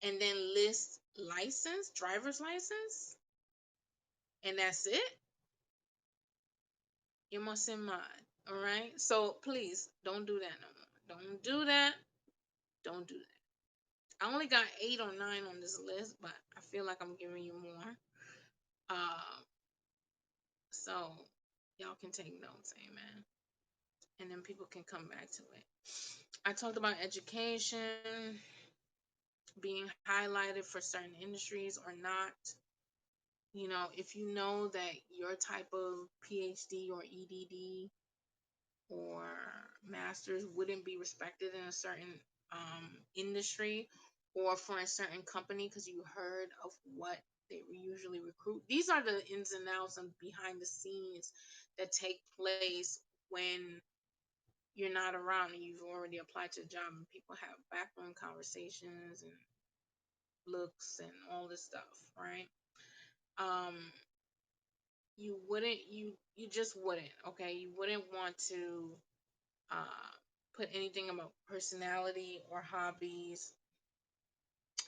and then list driver's license, and that's it. You must in mind. All right. So please don't do that no more. Don't do that. Don't do that. I only got 8 or 9 on this list, but I feel like I'm giving you more. So y'all can take notes, amen. And then people can come back to it. I talked about education being highlighted for certain industries or not. You know, if you know that your type of PhD or EDD or masters wouldn't be respected in a certain industry or for a certain company because you heard of what they usually recruit. These are the ins and outs and behind the scenes that take place when you're not around and you've already applied to a job, and people have backroom conversations and looks and all this stuff, right? Um, you just wouldn't, okay? You wouldn't want to uh put anything about personality or hobbies.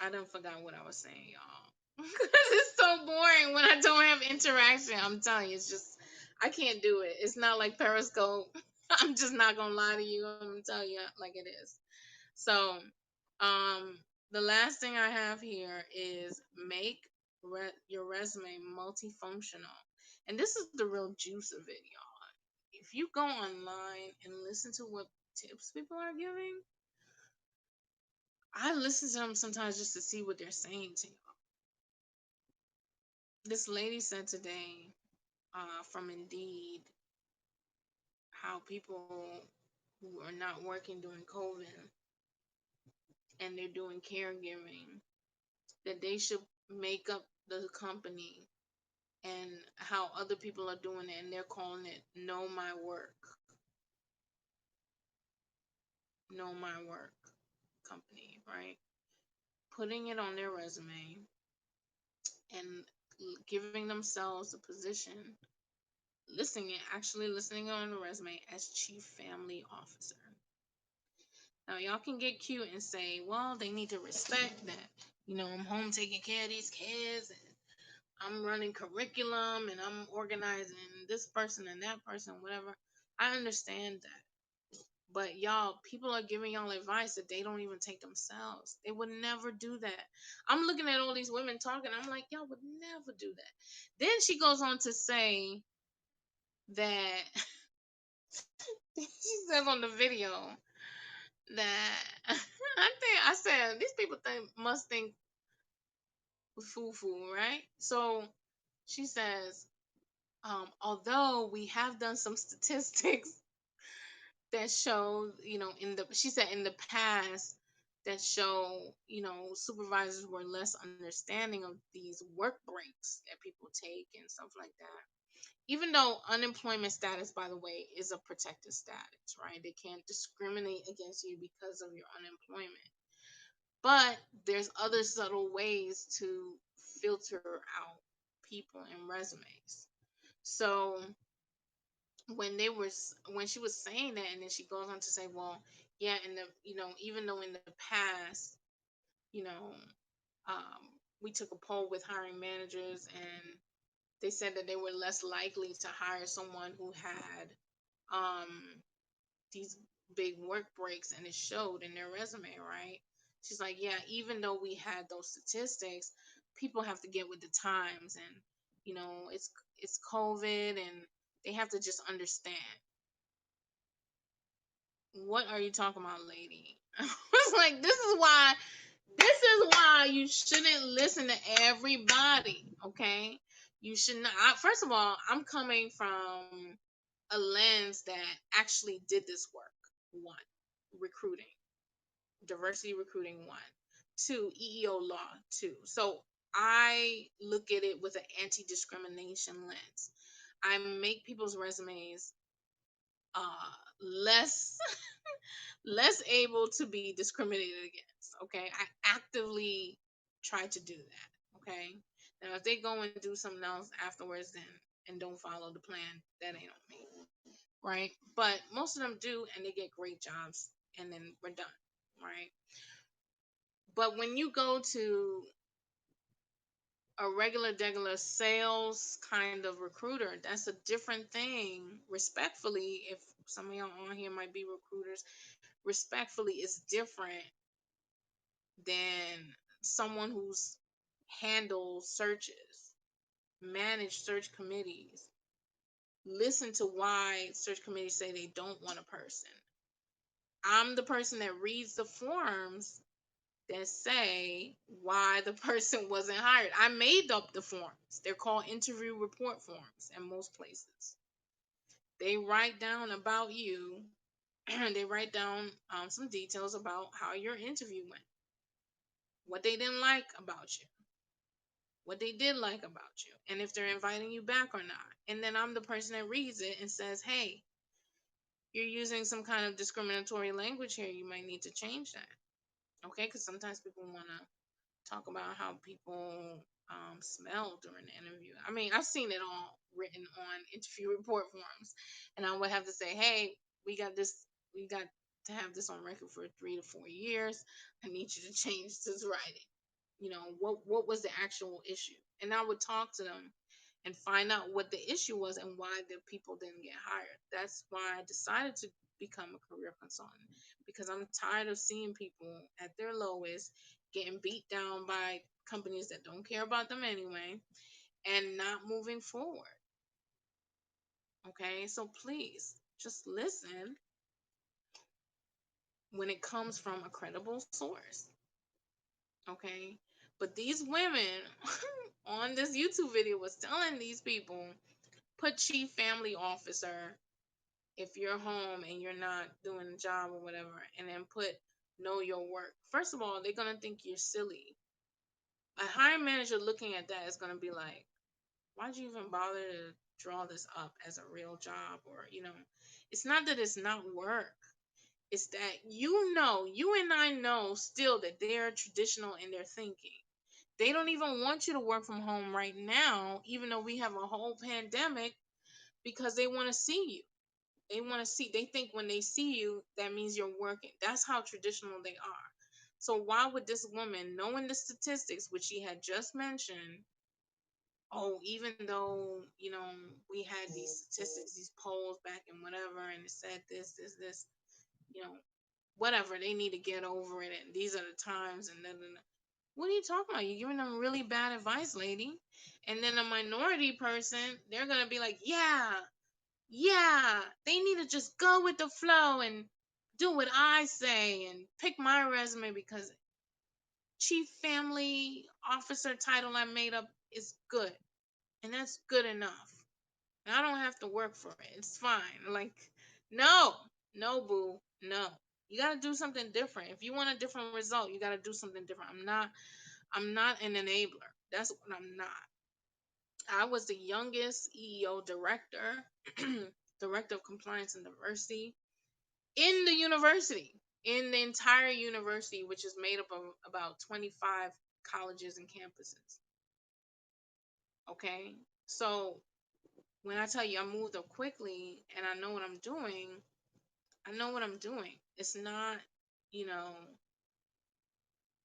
I done forgot what I was saying, y'all. Because it's so boring when I don't have interaction. I'm telling you, it's just I can't do it. It's not like Periscope. I'm just not gonna lie to you. I'm gonna tell you like it is. So, um, the last thing I have here is make your resume multifunctional, and this is the real juice of it, y'all. If you go online and listen to what tips people are giving, I listen to them sometimes just to see what they're saying to you. This lady said today, from Indeed, how people who are not working during COVID and they're doing caregiving, that they should make up the company and how other people are doing it, and they're calling it Know My Work. Know My Work company, right? Putting it on their resume and giving themselves a position, actually listening on the resume as chief family officer. Now y'all can get cute and say, well, they need to respect that. I'm home taking care of these kids and I'm running curriculum and I'm organizing this person and that person, whatever. I understand that. But y'all, people are giving y'all advice that they don't even take themselves. They would never do that. I'm looking at all these women talking. I'm like, y'all would never do that. Then she goes on to say that she says on the video that I said these people must think foo, right? So she says, although we have done some statistics that show, she said in the past that show, supervisors were less understanding of these work breaks that people take and stuff like that. Even though unemployment status, by the way, is a protected status, right? They can't discriminate against you because of your unemployment. But there's other subtle ways to filter out people and resumes. So when she was saying that, and then she goes on to say, well, yeah, and even though in the past, you know, um, we took a poll with hiring managers, and they said that they were less likely to hire someone who had um, these big work breaks, and it showed in their resume, right? She's like, yeah, even though we had those statistics, people have to get with the times, and it's COVID, and they have to just understand. What are you talking about, lady? I was like, this is why you shouldn't listen to everybody, okay? You should not. First of all, I'm coming from a lens that actually did this work. One, recruiting, diversity recruiting. One, two, EEO law. Two. So I look at it with an anti-discrimination lens. I make people's resumes less less able to be discriminated against. Okay, I actively try to do that. Okay, now if they go and do something else afterwards, then and don't follow the plan, that ain't on me, right? But most of them do, and they get great jobs, and then we're done, right? But when you go to a regular sales kind of recruiter, that's a different thing. Respectfully, if some of y'all on here might be recruiters, respectfully, it's different than someone who's handled searches, managed search committees, listen to why search committees say they don't want a person. I'm the person that reads the forms that say why the person wasn't hired. I made up the forms. They're called interview report forms in most places. They write down about you. They write down some details about how your interview went, what they didn't like about you, what they did like about you, and if they're inviting you back or not. And then I'm the person that reads it and says, hey, you're using some kind of discriminatory language here. You might need to change that. Okay? Because sometimes people want to talk about how people smell during the interview. I mean, I've seen it all written on interview report forms. And I would have to say, hey, we got this, we got to have this on record for 3 to 4 years. I need you to change this writing. What was the actual issue? And I would talk to them and find out what the issue was and why the people didn't get hired. That's why I decided to become a career consultant, because I'm tired of seeing people at their lowest getting beat down by companies that don't care about them anyway and not moving forward. Okay, so please just listen when it comes from a credible source. Okay, but these women on this YouTube video was telling these people, put chief family officer if you're home and you're not doing a job or whatever, and then put know your work. First of all, they're gonna think you're silly. A hiring manager looking at that is gonna be like, why'd you even bother to draw this up as a real job? Or, it's not that it's not work. It's that you and I know still that they're traditional in their thinking. They don't even want you to work from home right now, even though we have a whole pandemic, because they want to see you. They think when they see you, that means you're working. That's how traditional they are. So why would this woman, knowing the statistics, which she had just mentioned, oh, even though, we had these statistics, these polls back in whatever, and it said this, you know, whatever, they need to get over it, and these are the times, and then, what are you talking about? You're giving them really bad advice, lady. And then a minority person, they're gonna be like, yeah, they need to just go with the flow and do what I say and pick my resume because chief family officer title I made up is good. And that's good enough. And I don't have to work for it. It's fine. Like, no, no, boo, no. You gotta do something different. If you want a different result, you gotta do something different. I'm not an enabler. That's what I'm not. I was the youngest EEO director, director of compliance and diversity in the university, in the entire university, which is made up of about 25 colleges and campuses. Okay. So when I tell you I moved up quickly and I know what I'm doing, I know what I'm doing. You know,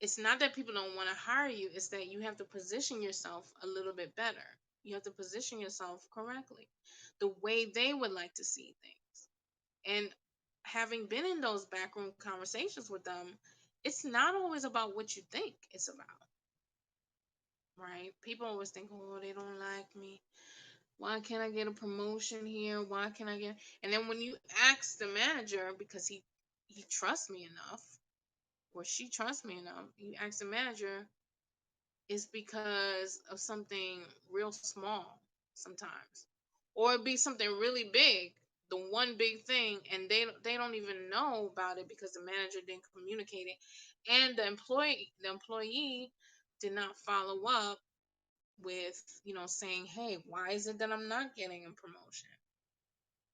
it's not that people don't want to hire you, it's that you have to position yourself a little bit better. You have to position yourself correctly, the way they would like to see things. And having been in those backroom conversations with them, it's not always about what you think it's about, right? People always think, oh, they don't like me. Why can't I get a promotion here? Why can't I get? And then when you ask the manager, because he trusts me enough, or she trusts me enough, you ask the manager, it's because of something real small sometimes, or it'd be something really big, the one big thing, and they don't even know about it because the manager didn't communicate it, and the employee did not follow up with saying, hey, why is it that I'm not getting a promotion?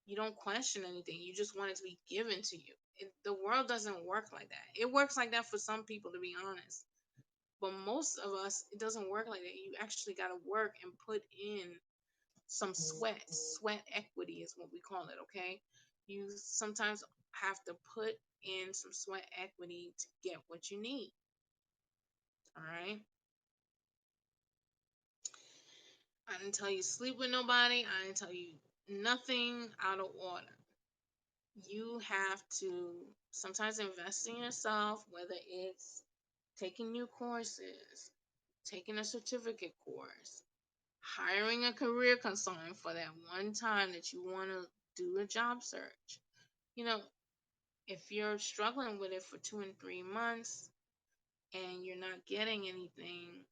You don't question anything, you just want it to be given to you. The world doesn't work like that. It works like that for some people, to be honest, but most of us, it doesn't work like that. You actually got to work and put in some sweat equity is what we call it. Okay, you sometimes have to put in some sweat equity to get what you need. All right, I didn't tell you sleep with nobody. I didn't tell you nothing out of order. You have to sometimes invest in yourself, whether it's taking new courses, taking a certificate course, hiring a career consultant for that one time that you want to do a job search. You know, if you're struggling with it for 2 and 3 months and you're not getting anything,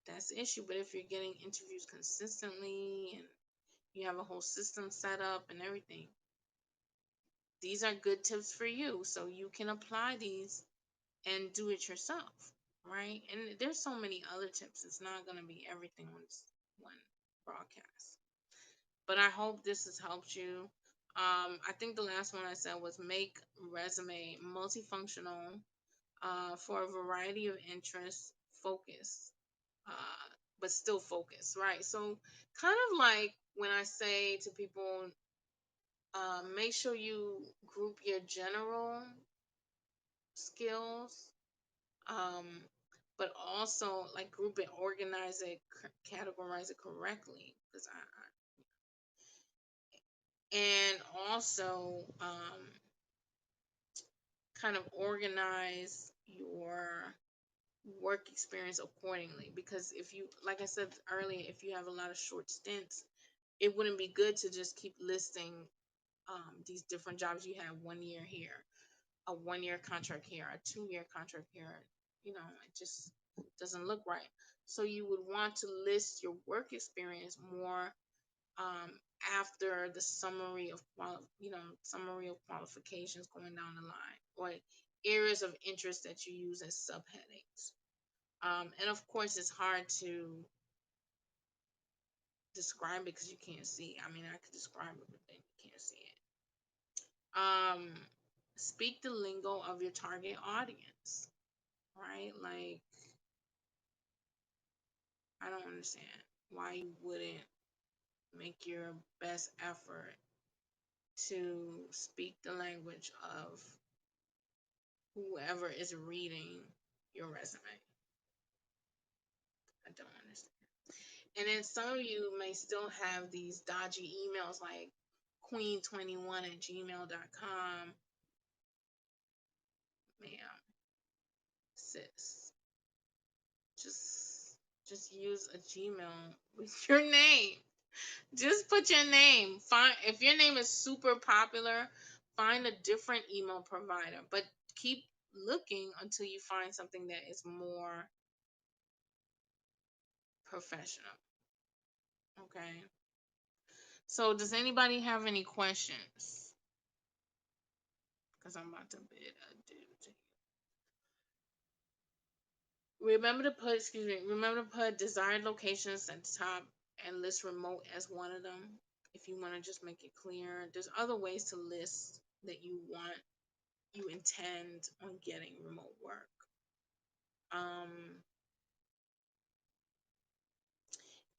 that's the issue. But if you're getting interviews consistently and You have a whole system set up and everything. These are good tips for you, so you can apply these and do it yourself, right? And there's so many other tips. It's not going to be everything on this one broadcast. But I hope this has helped you. I think the last one I said was make resume multifunctional for a variety of interests, focus, but still focus, right? So, kind of like when I say to people, make sure you group your general skills, um, but also like group it, organize it, categorize it correctly. Because and also kind of organize your work experience accordingly. Because if you, like I said earlier, if you have a lot of short stints, it wouldn't be good to just keep listing these different jobs you have 1 year here, a 1 year contract here, a 2 year contract here. It just doesn't look right. So you would want to list your work experience more um, after the summary of qualifications going down the line, or areas of interest that you use as subheadings. And of course, it's hard to describe because you can't see. I mean, I could describe it, but then you can't see it. Speak the lingo of your target audience, right? Like, I don't understand why you wouldn't make your best effort to speak the language of whoever is reading your resume. I don't understand. And then some of you may still have these dodgy emails like queen21@gmail.com. Ma'am, sis, just use a Gmail with your name. Just put your name. Find, if your name is super popular, find a different email provider, but keep looking until you find something that is more professional. Okay. So, does anybody have any questions? Because I'm about to bid adieu to you. Remember to put desired locations at the top and list remote as one of them. If you want to just make it clear, there's other ways to list that you intend on getting remote work.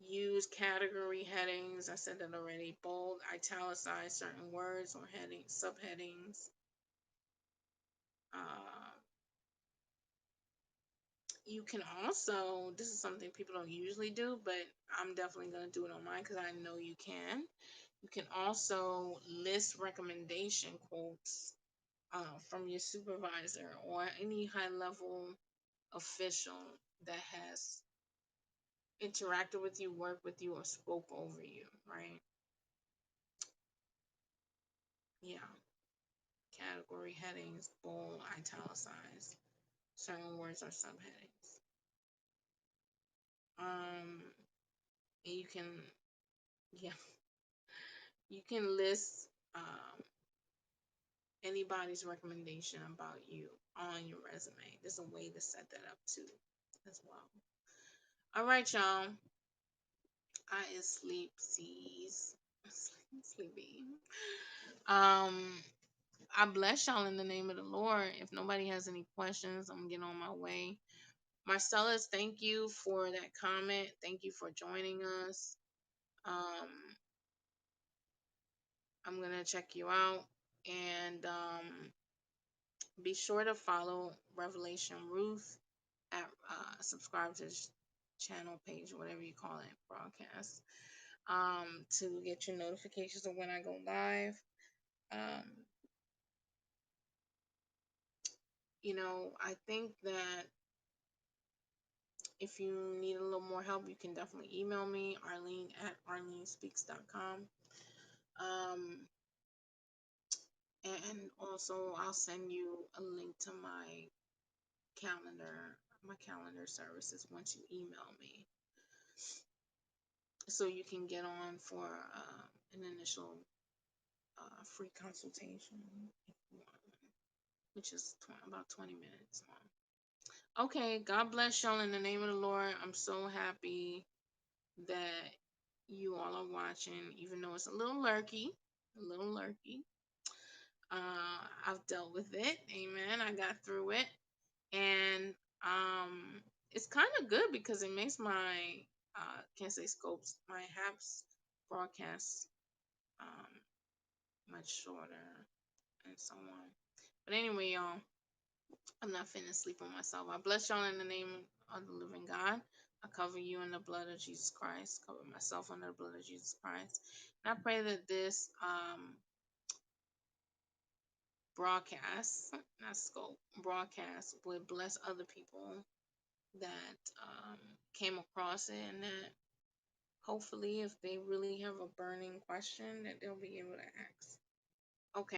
Use category headings. I said that already. Bold, italicize certain words or headings, subheadings. You can also, this is something people don't usually do, but I'm definitely going to do it on mine because I know you can. You can also list recommendation quotes from your supervisor or any high level official that has interacted with you, worked with you, or spoke over you, right? Yeah. Category headings, bold, italicize, certain words or subheadings. And you can, yeah, you can list anybody's recommendation about you on your resume. There's a way to set that up too, as well. All right, y'all. I is sleepy. I bless y'all in the name of the Lord. If nobody has any questions, I'm getting on my way. Marcellus, thank you for that comment. Thank you for joining us. I'm gonna check you out, and be sure to follow Revelation Ruth at subscribe to the channel page, whatever you call it, broadcast, to get your notifications of when I go live. I think that if you need a little more help, you can definitely email me, arlene@arlenespeaks.com. And also, I'll send you a link to my calendar services once you email me. so you can get on for an initial free consultation if you want, which is about 20 minutes long. Okay, God bless y'all in the name of the Lord. I'm so happy that you all are watching, even though it's a little lurky, a little lurky. I've dealt with it. Amen. I got through it. And it's kind of good because it makes my, can't say scopes, my HAPS broadcasts much shorter and so on. But anyway, y'all, I'm not finna sleep on myself. I bless y'all in the name of the living God. I cover you in the blood of Jesus Christ. Cover myself under the blood of Jesus Christ. And I pray that this broadcast, not scope, broadcast would bless other people that came across it, and that hopefully if they really have a burning question that they'll be able to ask.